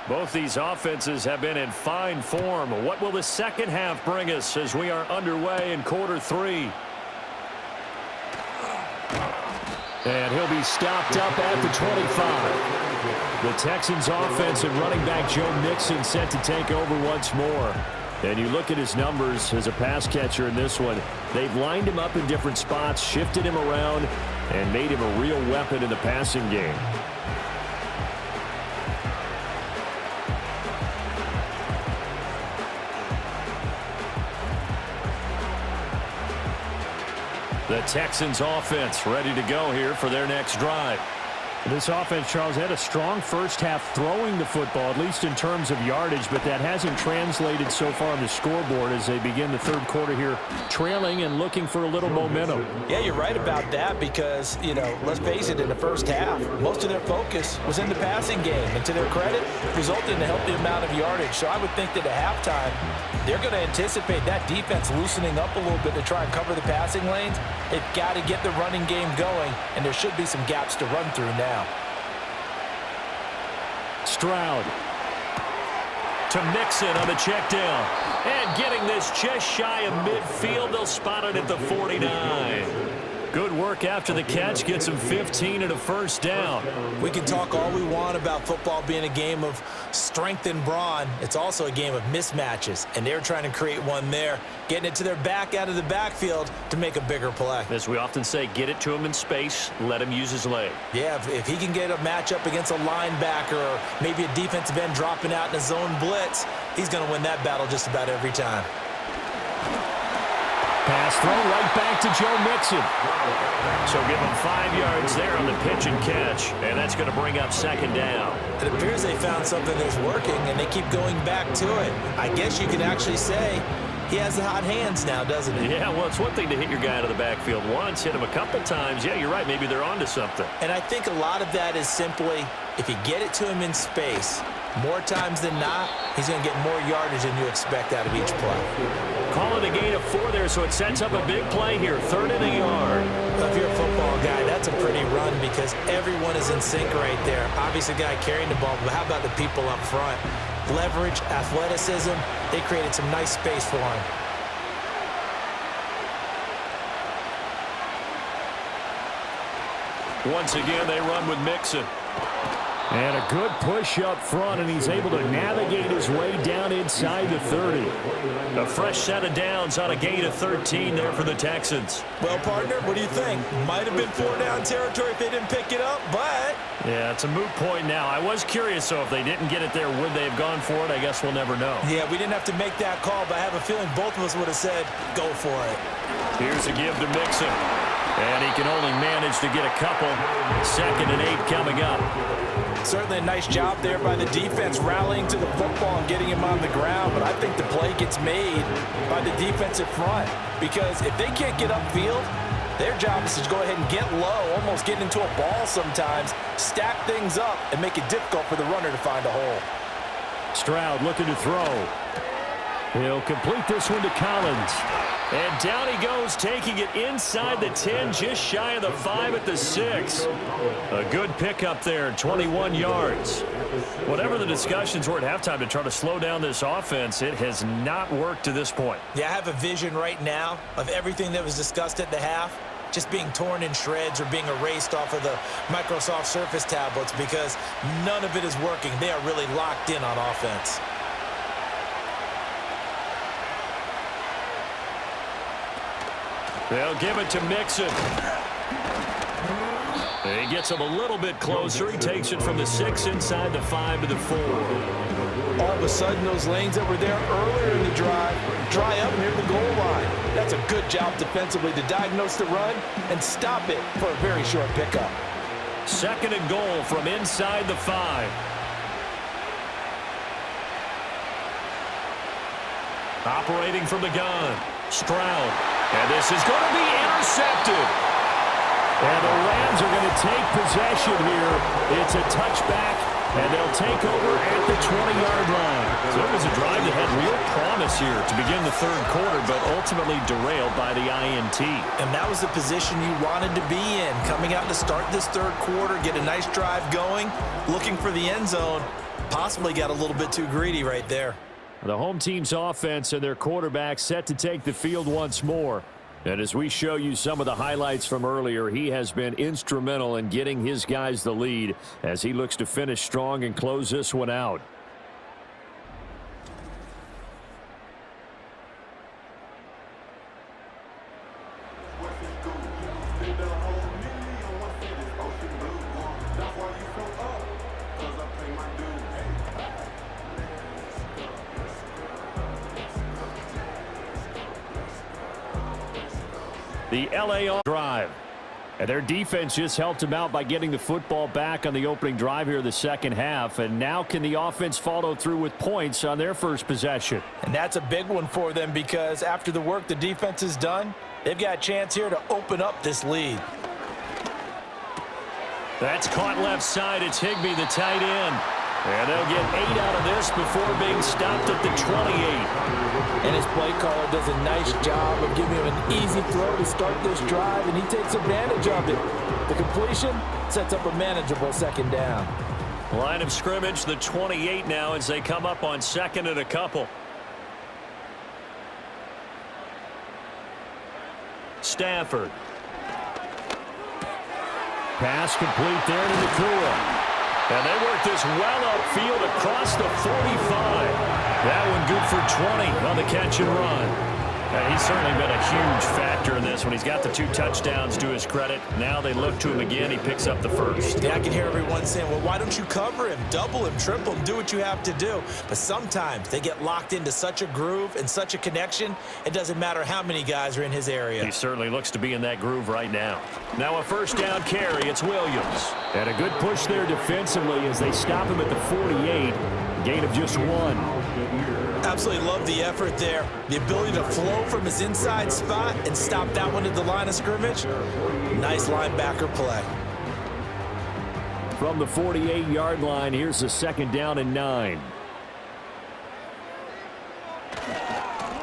Both these offenses have been in fine form. What will the second half bring us as we are underway in quarter 3? And he'll be stopped up at the 25. The Texans offense and running back Joe Mixon set to take over once more. And you look at his numbers as a pass catcher in this one. They've lined him up in different spots, shifted him around, and made him a real weapon in the passing game. The Texans offense ready to go here for their next drive. This offense, Charles, had a strong first half throwing the football, at least in terms of yardage, but that hasn't translated so far on the scoreboard as they begin the 3rd quarter here, trailing and looking for a little momentum. Yeah, you're right about that because, you know, let's face it, in the first half, most of their focus was in the passing game. And to their credit, resulted in a healthy amount of yardage. So I would think that at halftime, they're going to anticipate that defense loosening up a little bit to try and cover the passing lanes. They've got to get the running game going, and there should be some gaps to run through now. Stroud to Mixon on the check down. And getting this just shy of midfield, they'll spot it at the 49. Good work after the catch, gets him 15 and a first down. We can talk all we want about football being a game of strength and brawn. It's also a game of mismatches, and they're trying to create one there, getting it to their back out of the backfield to make a bigger play. As we often say, get it to him in space, let him use his leg. Yeah, if he can get a matchup against a linebacker or maybe a defensive end dropping out in a zone blitz, he's going to win that battle just about every time. Pass throw right back to Joe Mixon. So give him 5 yards there on the pitch and catch, and that's going to bring up 2nd down. It appears they found something that's working, and they keep going back to it. I guess you could actually say he has the hot hands now, doesn't he? Yeah, well, it's one thing to hit your guy out of the backfield once, hit him a couple times. Yeah, you're right. Maybe they're onto something. And I think a lot of that is simply if you get it to him in space, more times than not, he's going to get more yardage than you expect out of each play. Call it a gain of 4 there, so it sets up a big play here. 3rd and a yard. If you're a football guy, that's a pretty run because everyone is in sync right there. Obviously, the guy carrying the ball, but how about the people up front? Leverage, athleticism, they created some nice space for him. Once again, they run with Mixon. And a good push up front, and he's able to navigate his way down inside the 30. A fresh set of downs on a gain of 13 there for the Texans. Well, partner, what do you think? Might have been 4-down territory if they didn't pick it up, but... Yeah, it's a moot point now. I was curious, so if they didn't get it there, would they have gone for it? I guess we'll never know. Yeah, we didn't have to make that call, but I have a feeling both of us would have said, go for it. Here's a give to Mixon. And he can only manage to get a couple. 2nd and 8 coming up. Certainly a nice job there by the defense rallying to the football and getting him on the ground, but I think the play gets made by the defensive front because if they can't get upfield, their job is to go ahead and get low, almost get into a ball sometimes, stack things up, and make it difficult for the runner to find a hole. Stroud looking to throw. He'll complete this one to Collins. And down he goes, taking it inside the 10, just shy of the 5 at the 6. A good pickup there, 21 yards. Whatever the discussions were at halftime to try to slow down this offense, it has not worked to this point. Yeah, I have a vision right now of everything that was discussed at the half just being torn in shreds or being erased off of the Microsoft Surface tablets because none of it is working. They are really locked in on offense. They'll give it to Mixon. He gets him a little bit closer. He takes it from the 6 inside the 5 to the 4. All of a sudden, those lanes that were there earlier in the drive dry up near the goal line. That's a good job defensively to diagnose the run and stop it for a very short pickup. 2nd and goal from inside the 5. Operating from the gun, Stroud. And this is going to be intercepted. And the Rams are going to take possession here. It's a touchback, and they'll take over at the 20-yard line. So it was a drive that had real promise here to begin the 3rd quarter, but ultimately derailed by the INT. And that was the position you wanted to be in, coming out to start this 3rd quarter, get a nice drive going, looking for the end zone. Possibly got a little bit too greedy right there. The home team's offense and their quarterback set to take the field once more. And as we show you some of the highlights from earlier, he has been instrumental in getting his guys the lead as he looks to finish strong and close this one out. The LA drive. And their defense just helped them out by getting the football back on the opening drive here in the 2nd half. And now can the offense follow through with points on their first possession? And that's a big one for them because after the work the defense has done, they've got a chance here to open up this lead. That's caught left side. It's Higbee, the tight end. And they'll get 8 out of this before being stopped at the 28. And his play caller does a nice job of giving him an easy throw to start this drive, and he takes advantage of it. The completion sets up a manageable 2nd down. Line of scrimmage, the 28 now as they come up on 2nd and a couple. Stafford. Pass complete there to Nakua. And they work this well upfield across the 45. That one good for 20 on the catch and run. And he's certainly been a huge factor in this when he's got the 2 touchdowns to his credit. Now they look to him again. He picks up the first. Yeah, I can hear everyone saying, well, why don't you cover him, double him, triple him, do what you have to do. But sometimes they get locked into such a groove and such a connection, it doesn't matter how many guys are in his area. He certainly looks to be in that groove right now. Now a 1st down carry. It's Williams. And a good push there defensively as they stop him at the 48. Gain of just 1. Absolutely love the effort there. The ability to flow from his inside spot and stop that one at the line of scrimmage. Nice linebacker play. From the 48-yard line, here's the 2nd down and 9.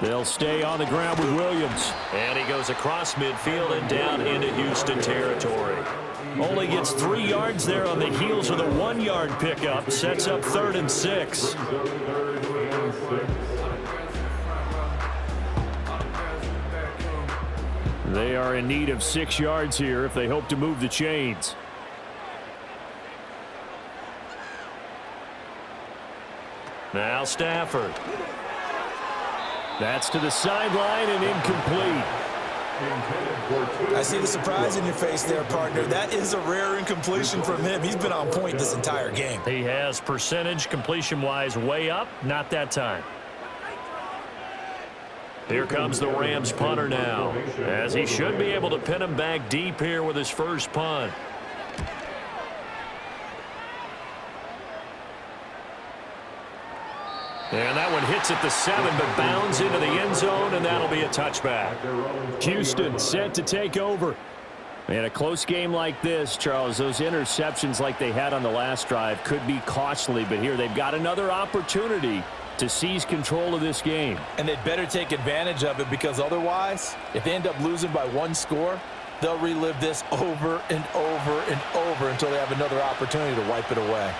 They'll stay on the ground with Williams. And he goes across midfield and down into Houston territory. Only gets 3 yards there on the heels of the 1-yard pickup. Sets up 3rd and 6. They are in need of 6 yards here if they hope to move the chains. Now Stafford. That's to the sideline and incomplete. I see the surprise in your face there, partner. That is a rare incompletion from him. He's been on point this entire game. He has percentage completion-wise way up. Not that time. Here comes the Rams punter now, as he should be able to pin him back deep here with his first punt. And that one hits at the 7, but bounds into the end zone, and that'll be a touchback. Houston set to take over. In a close game like this, Charles, those interceptions like they had on the last drive could be costly, but here they've got another opportunity to seize control of this game. And they'd better take advantage of it, because otherwise, if they end up losing by 1 score, they'll relive this over and over and over until they have another opportunity to wipe it away.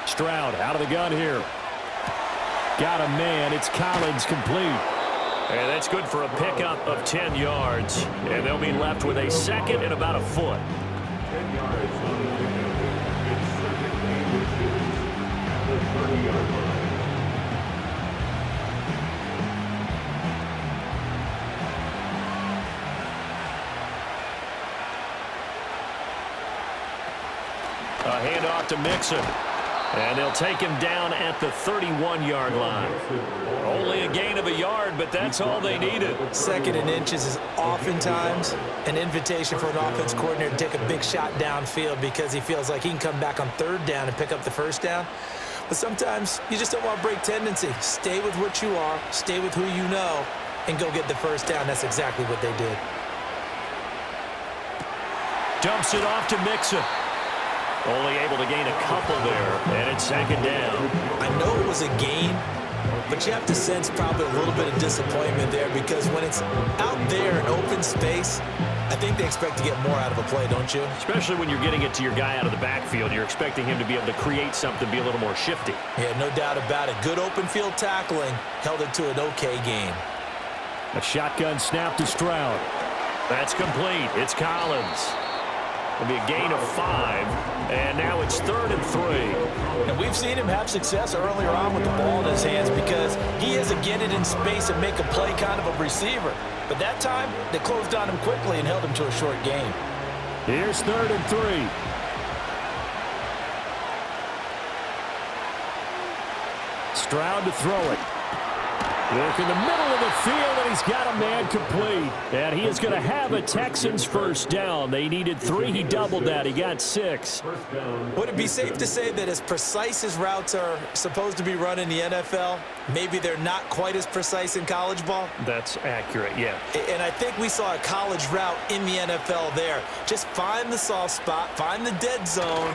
Stroud out of the gun here. Got a man. It's Collins, complete. And that's good for a pickup of 10 yards. And they'll be left with a second and about a foot. 10 yards on the pickup. It's second and 2 at the 30-yard line. A handoff to Mixon. And they'll take him down at the 31-yard line. Only a gain of a yard, but that's all they needed. Second and inches is oftentimes an invitation for an offense coordinator to take a big shot downfield because he feels like he can come back on 3rd down and pick up the 1st down. But sometimes you just don't want to break tendency. Stay with what you are, stay with who you know, and go get the 1st down. That's exactly what they did. Dumps it off to Mixon. Only able to gain a couple there, and it's 2nd down. I know it was a gain, but you have to sense probably a little bit of disappointment there, because when it's out there in open space, I think they expect to get more out of a play, don't you? Especially when you're getting it to your guy out of the backfield. You're expecting him to be able to create something, be a little more shifty. Yeah, no doubt about it. Good open field tackling held it to an okay game. A shotgun snap to Stroud. That's complete. It's Collins. It'll be a gain of 5, and now it's 3rd and 3. And we've seen him have success earlier on with the ball in his hands because he has to get it in space and make a play kind of a receiver. But that time, they closed on him quickly and held him to a short gain. Here's 3rd and 3. Stroud to throw it. Look in the middle of the field, and he's got a man complete. And he is going to have a Texans 1st down. They needed 3. He doubled that. He got 6. Would it be safe to say that as precise as routes are supposed to be run in the NFL, maybe they're not quite as precise in college ball? That's accurate, yeah. And I think we saw a college route in the NFL there. Just find the soft spot, find the dead zone,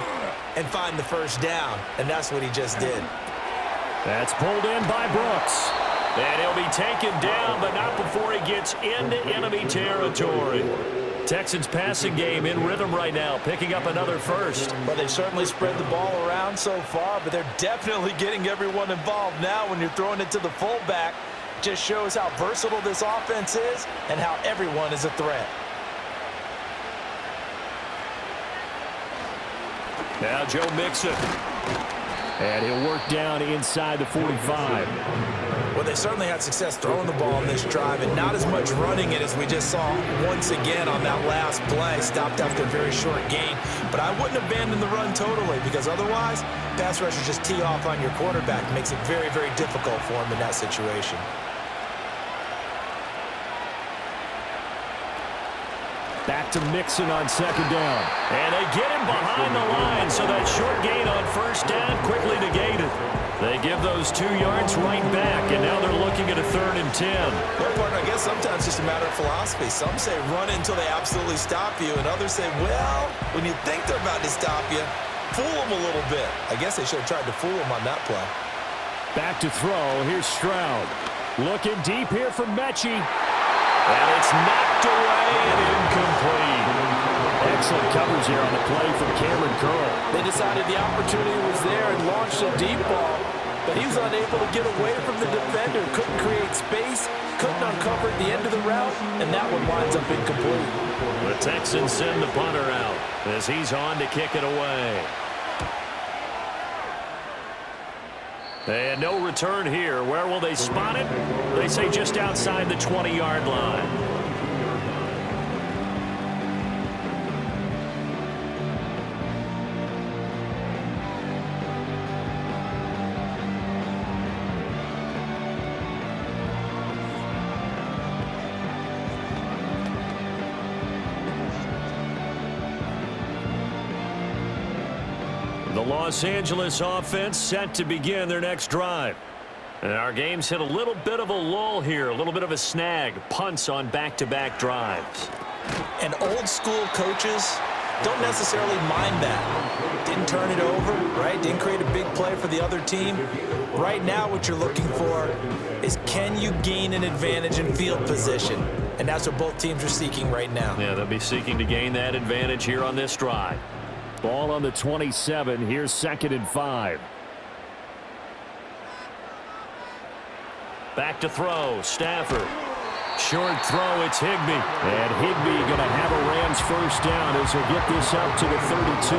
and find the 1st down. And that's what he just did. That's pulled in by Brooks. And he'll be taken down, but not before he gets into enemy territory. Texans passing game in rhythm right now, picking up another 1st. Well, they certainly spread the ball around so far, but they're definitely getting everyone involved now when you're throwing it to the fullback. Just shows how versatile this offense is and how everyone is a threat. Now Joe Mixon. And he'll work down inside the 45. Well, they certainly had success throwing the ball on this drive and not as much running it as we just saw once again on that last play. Stopped after a very short gain. But I wouldn't abandon the run totally, because otherwise, pass rushers just tee off on your quarterback. It makes it very, very difficult for him in that situation. Back to Mixon on 2nd down. And they get him behind the line, so that short gain on 1st down quickly negated. They give those 2 yards right back, and now they're looking at a 3rd and 10. Well, partner, I guess sometimes it's just a matter of philosophy. Some say run until they absolutely stop you, and others say, well, when you think they're about to stop you, fool them a little bit. I guess they should have tried to fool them on that play. Back to throw. Here's Stroud. Looking deep here for Mechie. And it's knocked away and incomplete. Excellent covers here on the play from Cameron Curl. They decided the opportunity was there and launched a deep ball, but he was unable to get away from the defender, couldn't create space, couldn't uncover at the end of the route, and that one winds up incomplete. The Texans send the punter out as he's on to kick it away. And no return here. Where will they spot it? They say just outside the 20-yard line. The Los Angeles offense set to begin their next drive. And our game's hit a little bit of a lull here, a little bit of a snag. Punts on back-to-back drives. And old school coaches don't necessarily mind that. Didn't turn it over, right? Didn't create a big play for the other team. Right now what you're looking for is, can you gain an advantage in field position? And that's what both teams are seeking right now. Yeah, they'll be seeking to gain that advantage here on this drive. Ball on the 27. Here's 2nd and 5. Back to throw. Stafford. Short throw. It's Higbee. And Higbee going to have a Rams first down as he'll get this up to the 32.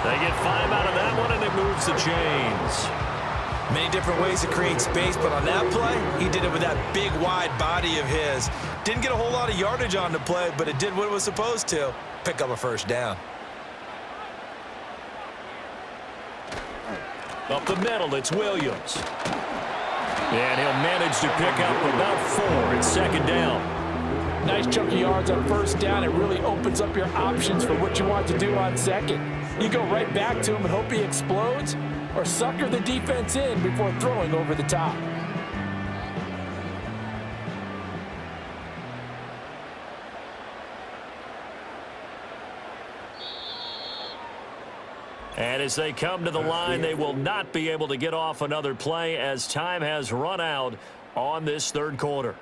They get 5 out of that one, and it moves the chains. Many different ways to create space, but on that play, he did it with that big, wide body of his. Didn't get a whole lot of yardage on the play, but it did what it was supposed to. Pick up a first down. Up the middle, it's Williams. And he'll manage to pick up about 4. It's 2nd down. Nice chunk of yards on first down. It really opens up your options for what you want to do on second. You go right back to him and hope he explodes, or sucker the defense in before throwing over the top. And as they come to the line, they will not be able to get off another play as time has run out on this 3rd quarter.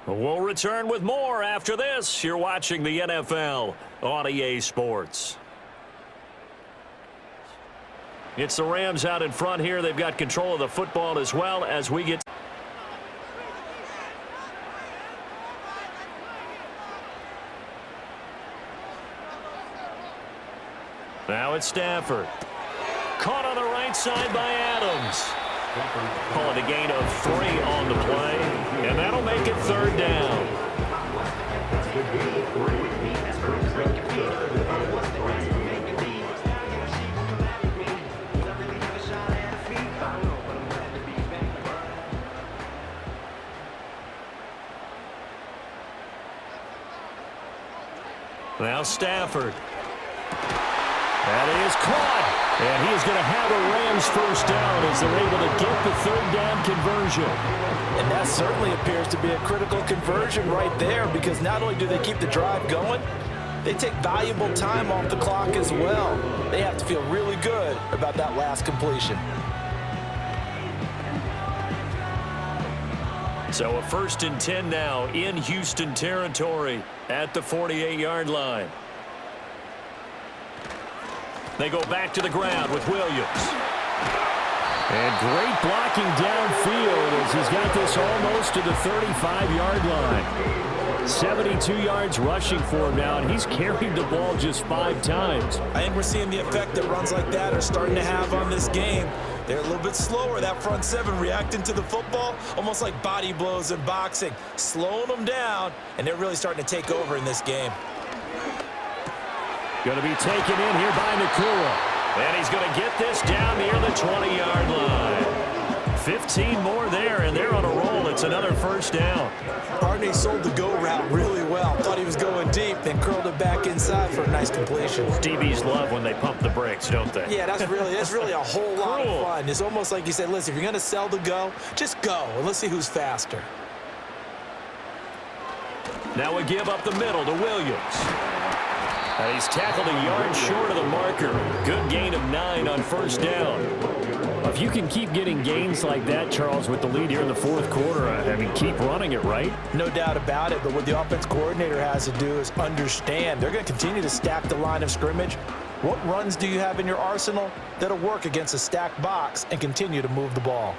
We'll return with more after this. You're watching the NFL on EA Sports. It's the Rams out in front here. They've got control of the football as well as we get. Now it's Stafford. Caught on the right side by Adams. Call it a gain of 3 on the play, and that'll make it 3rd down. Now Stafford. That is caught. And he is going to have a Rams first down as they're able to get the 3rd down conversion. And that certainly appears to be a critical conversion right there, because not only do they keep the drive going, they take valuable time off the clock as well. They have to feel really good about that last completion. So a 1st and 10 now in Houston territory at the 48-yard line. They go back to the ground with Williams. And great blocking downfield as he's got this almost to the 35-yard line. 72 yards rushing for him now, and he's carried the ball just 5 times. I think we're seeing the effect that runs like that are starting to have on this game. They're a little bit slower, that front 7 reacting to the football, almost like body blows in boxing, slowing them down, and they're really starting to take over in this game. Going to be taken in here by Nakua. And he's going to get this down near the 20-yard line. 15 more there, and they're on a roll. It's another first down. Barney sold the go route really well. Thought he was going deep, then curled it back inside for a nice completion. DBs love when they pump the brakes, don't they? Yeah, that's really a whole lot of fun. It's almost like you said, listen, if you're going to sell the go, just go, and let's see who's faster. Now we give up the middle to Williams. And he's tackled a yard short of the marker. Good gain of 9 on first down. If you can keep getting gains like that, Charles, with the lead here in the 4th quarter, I mean, keep running it, right? No doubt about it, but what the offense coordinator has to do is understand they're going to continue to stack the line of scrimmage. What runs do you have in your arsenal that'll work against a stacked box and continue to move the ball?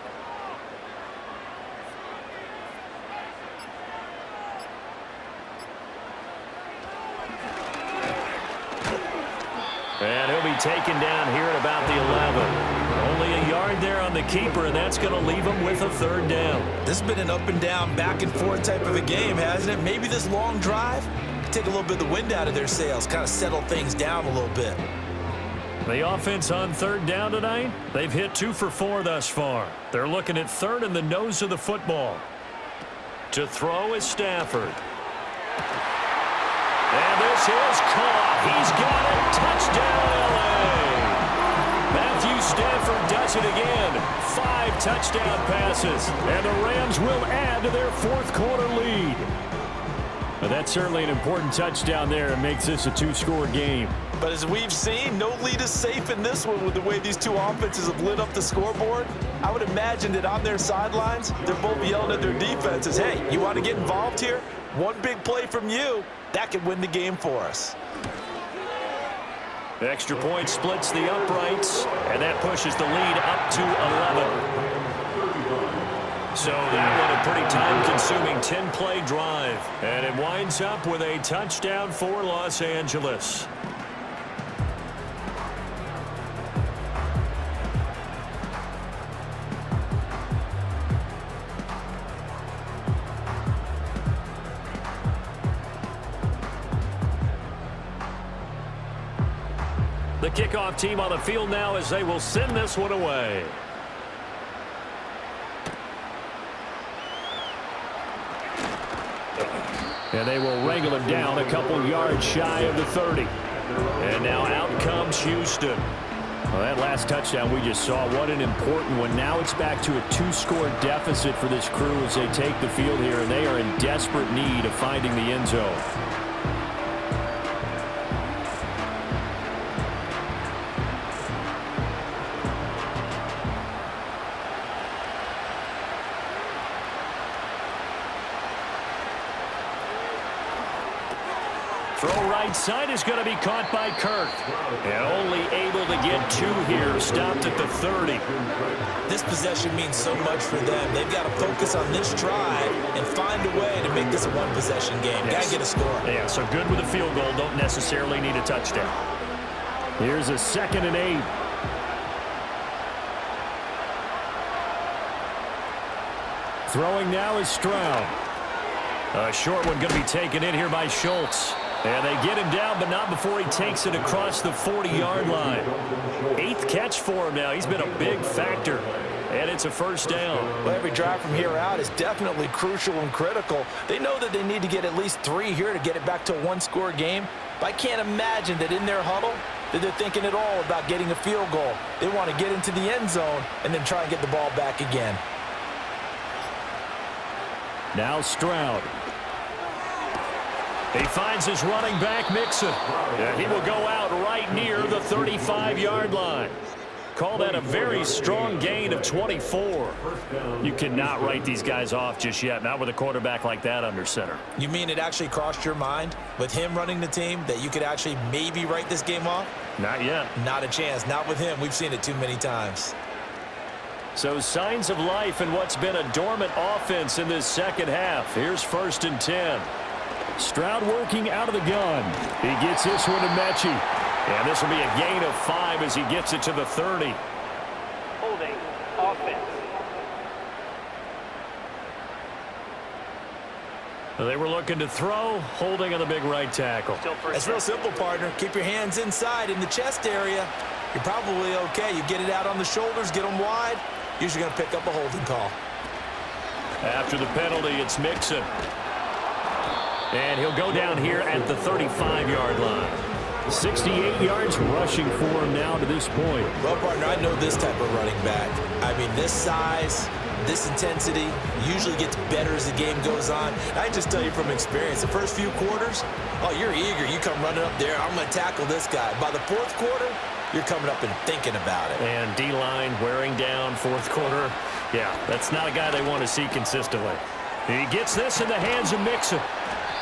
And he'll be taken down here at about the 11. Only a yard there on the keeper, and that's going to leave him with a 3rd down. This has been an up and down, back and forth type of a game, hasn't it? Maybe this long drive could take a little bit of the wind out of their sails, kind of settle things down a little bit. The offense on 3rd down tonight, they've hit 2 for 4 thus far. They're looking at 3rd in the nose of the football. To throw is Stafford. And this is caught. He's got it. Touchdown, LA. Stafford does it again. 5 touchdown passes. And the Rams will add to their fourth quarter lead. But that's certainly an important touchdown there. It makes this a 2-score game. But as we've seen, no lead is safe in this one with the way these two offenses have lit up the scoreboard. I would imagine that on their sidelines, they're both yelling at their defenses, hey, you want to get involved here? One big play from you, that could win the game for us. The extra point splits the uprights, and that pushes the lead up to 11. So that one a pretty time-consuming 10-play drive. And it winds up with a touchdown for Los Angeles. The kickoff team on the field now as they will send this one away. And they will wrangle him down a couple yards shy of the 30. And now out comes Houston. Well, that last touchdown we just saw, what an important one. Now it's back to a 2-score deficit for this crew as they take the field here, and they are in desperate need of finding the end zone. Throw right side is going to be caught by Kirk. And only able to get 2 here, stopped at the 30. This possession means so much for them. They've got to focus on this drive and find a way to make this a one-possession game. Got to get a score. Yeah, so good with a field goal. Don't necessarily need a touchdown. Here's a 2nd and 8. Throwing now is Stroud. A short one going to be taken in here by Schultz. And they get him down, but not before he takes it across the 40-yard line. 8th catch for him now. He's been a big factor. And it's a first down. Well, every drive from here out is definitely crucial and critical. They know that they need to get at least 3 here to get it back to a 1-score game. But I can't imagine that in their huddle that they're thinking at all about getting a field goal. They want to get into the end zone and then try and get the ball back again. Now Stroud. He finds his running back, Mixon. And he will go out right near the 35-yard line. Call that a very strong gain of 24. You cannot write these guys off just yet, not with a quarterback like that under center. You mean it actually crossed your mind with him running the team that you could actually maybe write this game off? Not yet. Not a chance. Not with him. We've seen it too many times. So signs of life in what's been a dormant offense in this second half. Here's 1st and 10. Stroud working out of the gun. He gets this one to Mechie. And this will be a gain of 5 as he gets it to the 30. Holding offense. They were looking to throw, holding on the big right tackle. It's real simple, partner. Keep your hands inside in the chest area. You're probably okay. You get it out on the shoulders, get them wide. Usually going to pick up a holding call. After the penalty, it's Mixon. And he'll go down here at the 35-yard line. 68 yards rushing for him now to this point. Well, partner, I know this type of running back. I mean, this size, this intensity usually gets better as the game goes on. I just tell you from experience, the first few quarters, oh, you're eager. You come running up there, I'm going to tackle this guy. By the 4th quarter, you're coming up and thinking about it. And D-line wearing down 4th quarter. Yeah, that's not a guy they want to see consistently. He gets this in the hands of Mixon.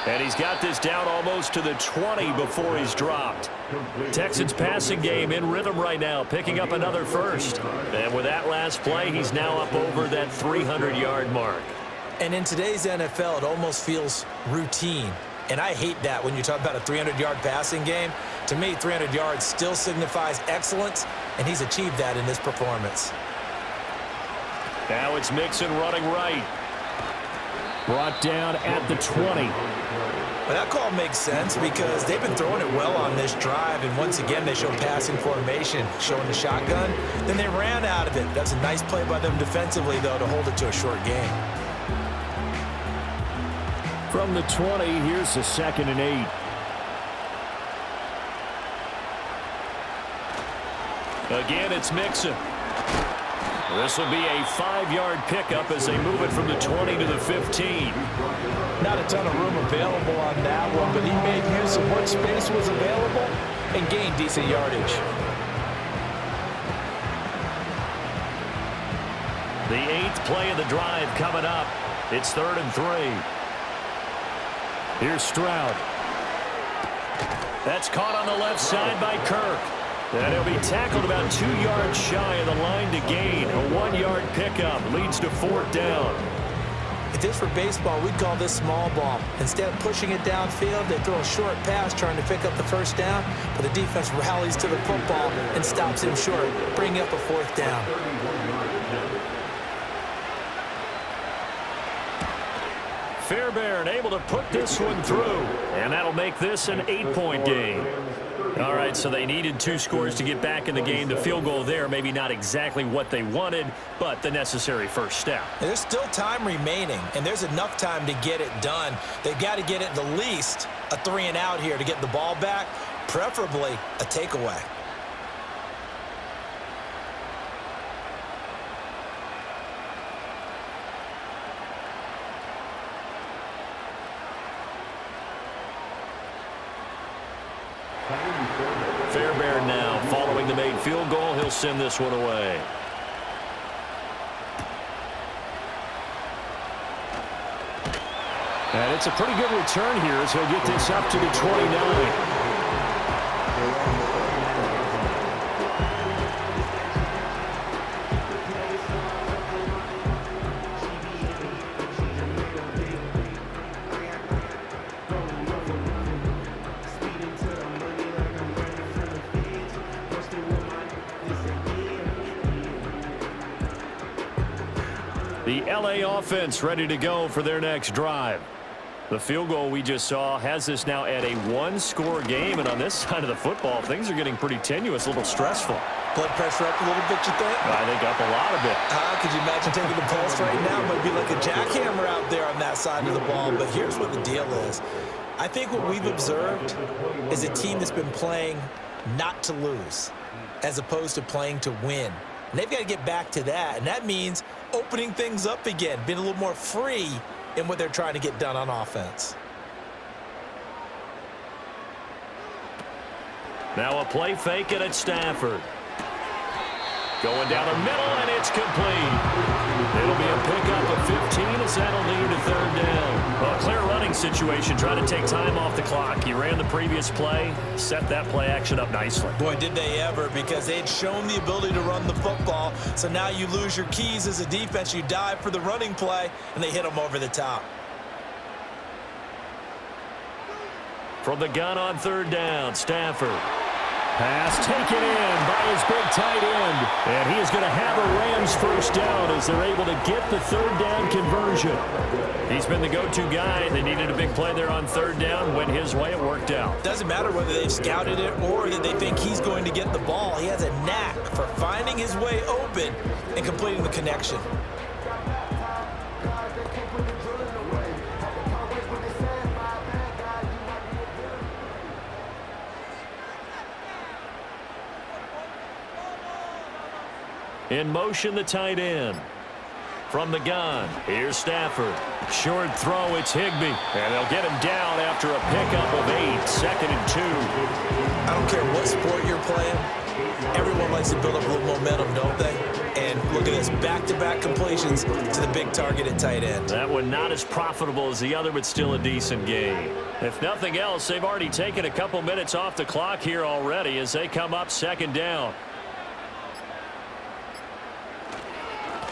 And he's got this down almost to the 20 before he's dropped. Texans passing game in rhythm right now, picking up another first. And with that last play, he's now up over that 300-yard mark. And in today's NFL, it almost feels routine. And I hate that when you talk about a 300-yard passing game. To me, 300 yards still signifies excellence, and he's achieved that in this performance. Now it's Mixon running right. Brought down at the 20. Well, that call makes sense because they've been throwing it well on this drive, and once again they show passing formation, showing the shotgun. Then they ran out of it. That's a nice play by them defensively, though, to hold it to a short game. From the 20, here's the 2nd and 8. Again, it's Mixon. This will be a 5-yard pickup as they move it from the 20 to the 15. Not a ton of room available on that one, but he made use of what space was available and gained decent yardage. The 8th play of the drive coming up. It's 3rd and 3. Here's Stroud. That's caught on the left side by Kirk. And he'll be tackled about 2 yards shy of the line to gain. A 1-yard pickup leads to 4th down. If this were baseball, we'd call this small ball. Instead of pushing it downfield, they throw a short pass trying to pick up the 1st down, but the defense rallies to the football and stops him short, bringing up a 4th down. Fairbairn able to put this one through, and that'll make this an 8-point game. All right, so they needed 2 scores to get back in the game. The field goal there, maybe not exactly what they wanted, but the necessary first step. There's still time remaining, and there's enough time to get it done. They've got to get it the least a 3-and-out here to get the ball back, preferably a takeaway. Fairbairn now following the made field goal. He'll send this one away. And it's a pretty good return here as he'll get this up to the 29. The LA offense ready to go for their next drive. The field goal we just saw has this now at a 1-score game, and on this side of the football, things are getting pretty tenuous, a little stressful. Blood pressure up a little bit, you think? I think up a lot of it. Could you imagine taking the pulse right now? It might be like a jackhammer out there on that side of the ball, but here's what the deal is. I think what we've observed is a team that's been playing not to lose as opposed to playing to win. And they've got to get back to that, and that means opening things up again, being a little more free in what they're trying to get done on offense. Now a play fake it at Stafford. Going down the middle, and it's complete. It'll be a pickup of 15 as that'll lead to 3rd down. Well, a clear running situation, trying to take time off the clock. He ran the previous play, set that play action up nicely. Boy, did they ever, because they'd shown the ability to run the football. So now you lose your keys as a defense. You dive for the running play, and they hit them over the top. From the gun on 3rd down, Stafford. Pass taken in by his big tight end. And he is going to have a Rams 1st down as they're able to get the 3rd down conversion. He's been the go-to guy. They needed a big play there on 3rd down. Went his way. It worked out. Doesn't matter whether they've scouted it or that they think he's going to get the ball. He has a knack for finding his way open and completing the connection. In motion, the tight end. From the gun, here's Stafford. Short throw, it's Higbee. And they'll get him down after a pickup of 8, 2nd and 2. I don't care what sport you're playing. Everyone likes to build up a little momentum, don't they? And look at this, back-to-back completions to the big target at tight end. That one not as profitable as the other, but still a decent game. If nothing else, they've already taken a couple minutes off the clock here already as they come up 2nd down.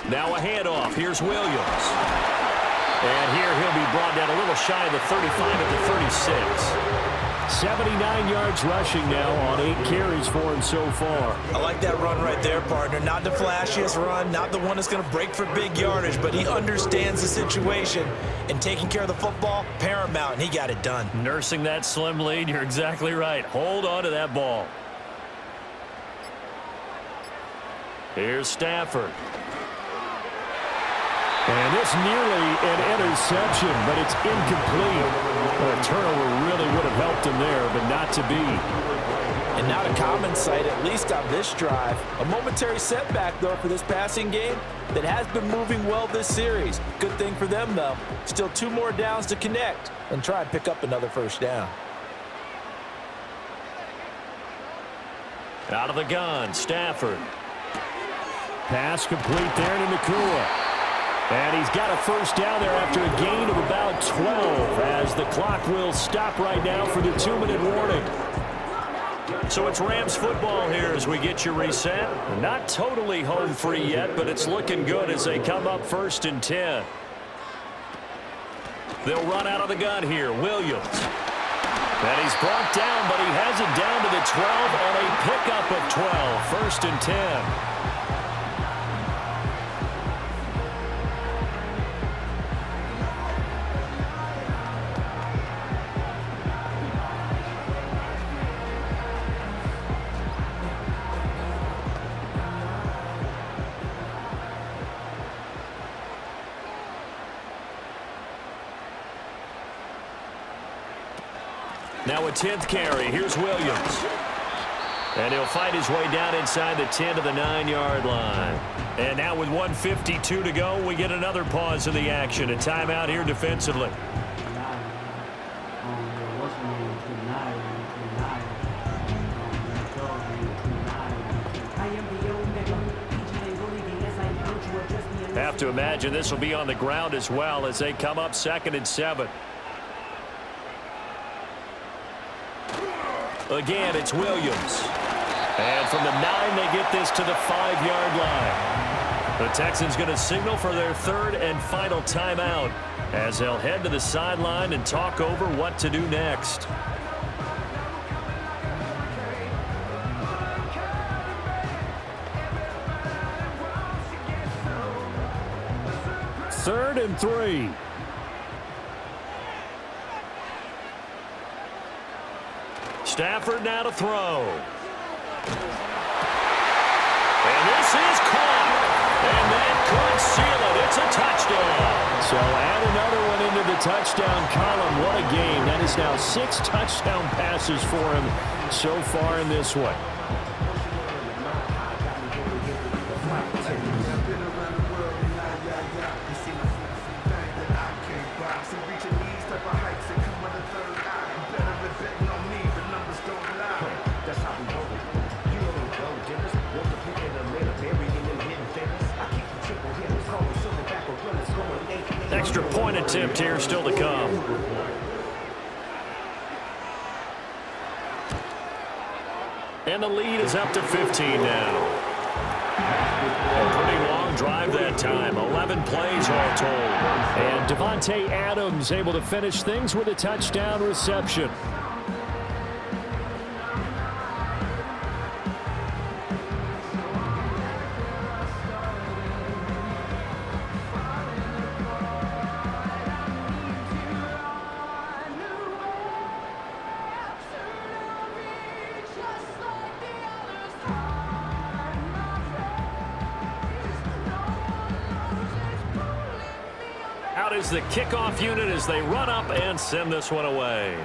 Now a handoff. Here's Williams. And here he'll be brought down a little shy of the 35 at the 36. 79 yards rushing now on 8 carries for him so far. I like that run right there, partner. Not the flashiest run, not the one that's going to break for big yardage, but he understands the situation, and taking care of the football, paramount, and he got it done. Nursing that slim lead, you're exactly right. Hold on to that ball. Here's Stafford. And this nearly an interception, but it's incomplete. A turnover really would have helped him there, but not to be. And not a common sight, at least on this drive. A momentary setback, though, for this passing game that has been moving well this series. Good thing for them, though. Still 2 more downs to connect and try and pick up another first down. Out of the gun, Stafford. Pass complete there to Nakua. And he's got a first down there after a gain of about 12 as the clock will stop right now for the 2-minute warning. So it's Rams football here as we get you reset. Not totally home free yet, but it's looking good as they come up 1st and 10. They'll run out of the gun here. Williams. And he's brought down, but he has it down to the 12 on a pickup of 12. 1st and 10. Now a 10th carry. Here's Williams. And he'll fight his way down inside the 10 to the 9-yard line. And now with 1:52 to go, we get another pause in the action. A timeout here defensively. Have to imagine this will be on the ground as well as they come up 2nd and 7. Again, it's Williams. And from the 9, they get this to the 5-yard line. The Texans going to signal for their 3rd and final timeout as they'll head to the sideline and talk over what to do next. Third and 3. Stafford now to throw. And this is caught. And that could seal it. It's a touchdown. So add another one into the touchdown column. What a game. That is now 6 touchdown passes for him so far in this one. Extra point attempt here still to come. And the lead is up to 15 now. A pretty long drive that time. 11 plays all told. And Devontae Adams able to finish things with a touchdown reception. Out is the kickoff unit as they run up and send this one away.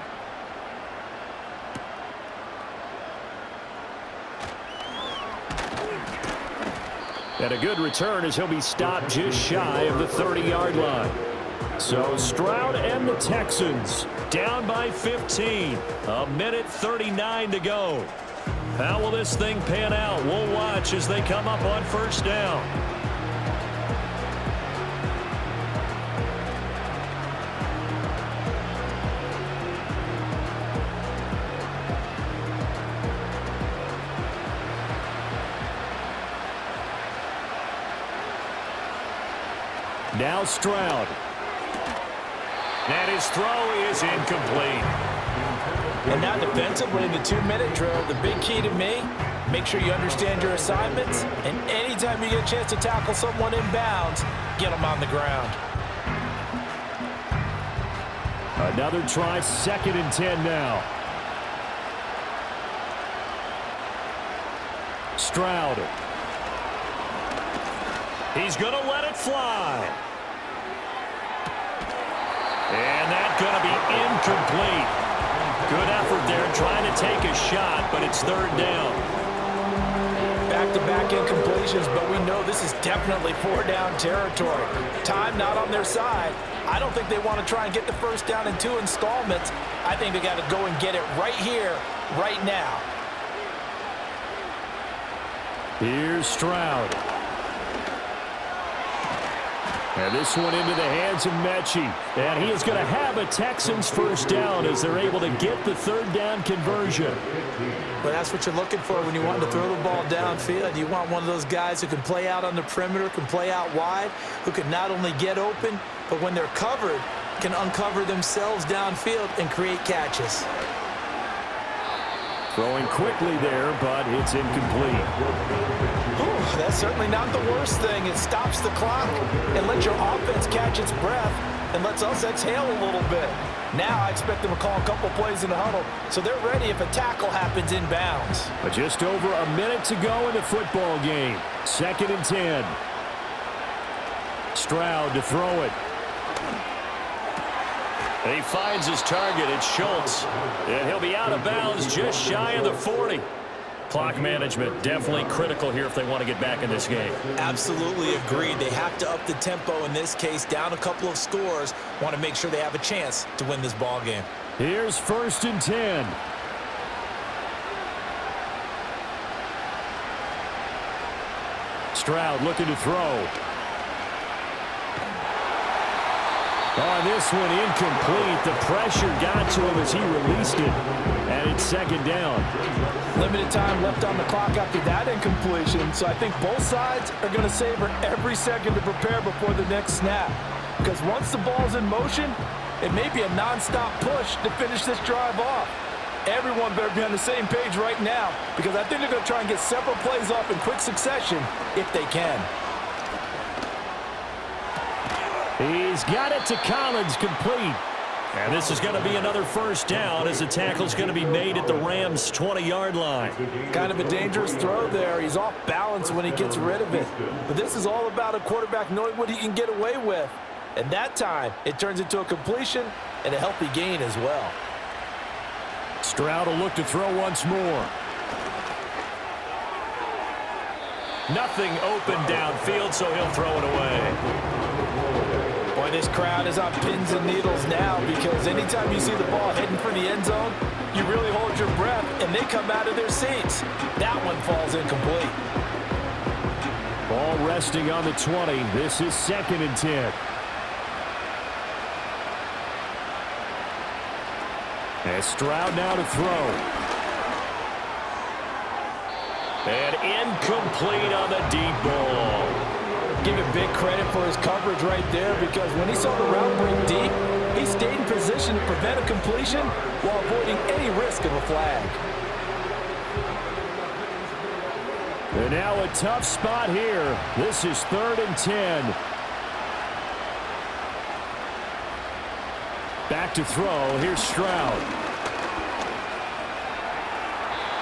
And a good return as he'll be stopped just shy of the 30-yard line. So Stroud and the Texans down by 15. 1:39 to go. How will this thing pan out? We'll watch as they come up on 1st down. Now Stroud. And his throw is incomplete. And now defensively in the 2-minute drill, the big key to me, make sure you understand your assignments, and anytime you get a chance to tackle someone in bounds, get them on the ground. Another try, 2nd and 10 now. Stroud. He's going to let it fly. And that's going to be incomplete. Good effort there trying to take a shot, but it's third down. Back-to-back incompletions, but we know this is definitely four-down territory. Time not on their side. I don't think they want to try and get the first down in 2 installments. I think they got to go and get it right here, right now. Here's Stroud. And this one into the hands of Mechie. And he is going to have a Texans first down as they're able to get the third down conversion. But that's what you're looking for when you want to throw the ball downfield. You want one of those guys who can play out on the perimeter, can play out wide, who can not only get open, but when they're covered, can uncover themselves downfield and create catches. Throwing quickly there, but it's incomplete. Ooh, that's certainly not the worst thing. It stops the clock and lets your offense catch its breath and lets us exhale a little bit. Now I expect them to call a couple plays in the huddle, so they're ready if a tackle happens inbounds. But just over a minute to go in the football game. 2nd and 10. Stroud to throw it. And he finds his target. It's Schultz. And he'll be out of bounds just shy of the 40. Clock management definitely critical here if they want to get back in this game. Absolutely agreed. They have to up the tempo in this case, down a couple of scores. Want to make sure they have a chance to win this ball game. Here's 1st and 10. Stroud looking to throw. On this one, incomplete. The pressure got to him as he released it. And it's 2nd down. Limited time left on the clock after that incompletion, so I think both sides are going to savor every second to prepare before the next snap. Because once the ball's in motion, it may be a non-stop push to finish this drive off. Everyone better be on the same page right now, because I think they're going to try and get several plays off in quick succession if they can. He's got it to Collins, complete. And this is going to be another first down as the tackle's going to be made at the Rams' 20-yard line. Kind of a dangerous throw there. He's off balance when he gets rid of it. But this is all about a quarterback knowing what he can get away with. And that time, it turns into a completion and a healthy gain as well. Stroud will look to throw once more. Nothing open downfield, so he'll throw it away. Boy, this crowd is on pins and needles now, because anytime you see the ball heading for the end zone, you really hold your breath, and they come out of their seats. That one falls incomplete. Ball resting on the 20. This is 2nd and 10. And Stroud now to throw. And incomplete on the deep ball. Give him big credit for his coverage right there, because when he saw the route break deep, he stayed in position to prevent a completion while avoiding any risk of a flag. And now a tough spot here. This is 3rd and 10. Back to throw. Here's Stroud.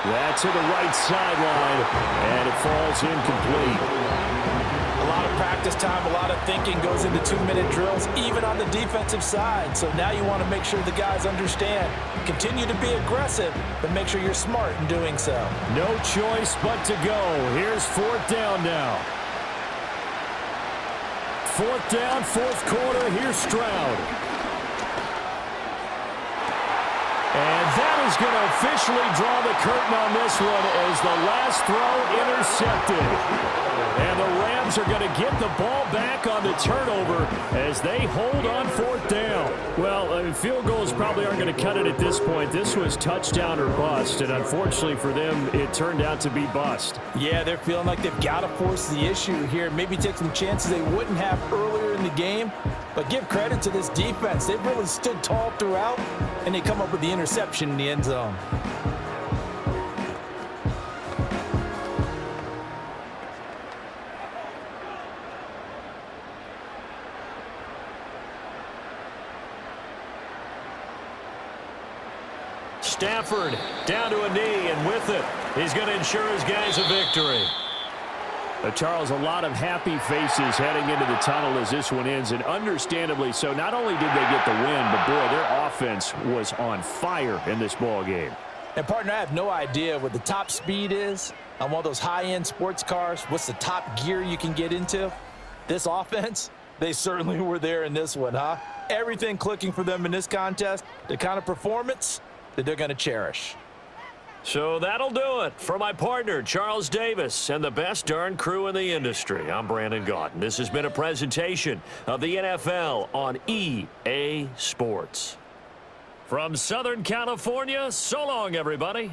That's to the right sideline, and it falls incomplete. A lot of practice time, a lot of thinking goes into 2-minute drills, even on the defensive side. So now you want to make sure the guys understand. Continue to be aggressive, but make sure you're smart in doing so. No choice but to go. Here's 4th down now. 4th down, 4th quarter. Here's Stroud. And that is going to officially draw the curtain on this one as the last throw intercepted. And the Rams are going to get the ball back on the turnover as they hold on 4th down. Well, field goals probably aren't going to cut it at this point. This was touchdown or bust, and unfortunately for them, it turned out to be bust. Yeah, they're feeling like they've got to force the issue here. Maybe take some chances they wouldn't have earlier in the game. But give credit to this defense. They've really stood tall throughout, and they come up with the interception in the end zone. Stafford down to a knee, and with it, he's going to ensure his guys a victory. Charles, a lot of happy faces heading into the tunnel as this one ends, and understandably so. Not only did they get the win, but, boy, their offense was on fire in this ball game. And, partner, I have no idea what the top speed is on one of those high-end sports cars. What's the top gear you can get into? This offense, they certainly were there in this one, huh? Everything clicking for them in this contest, the kind of performance that they're going to cherish. So that'll do it for my partner, Charles Davis, and the best darn crew in the industry. I'm Brandon Gaudin. This has been a presentation of the NFL on EA Sports. From Southern California, so long, everybody.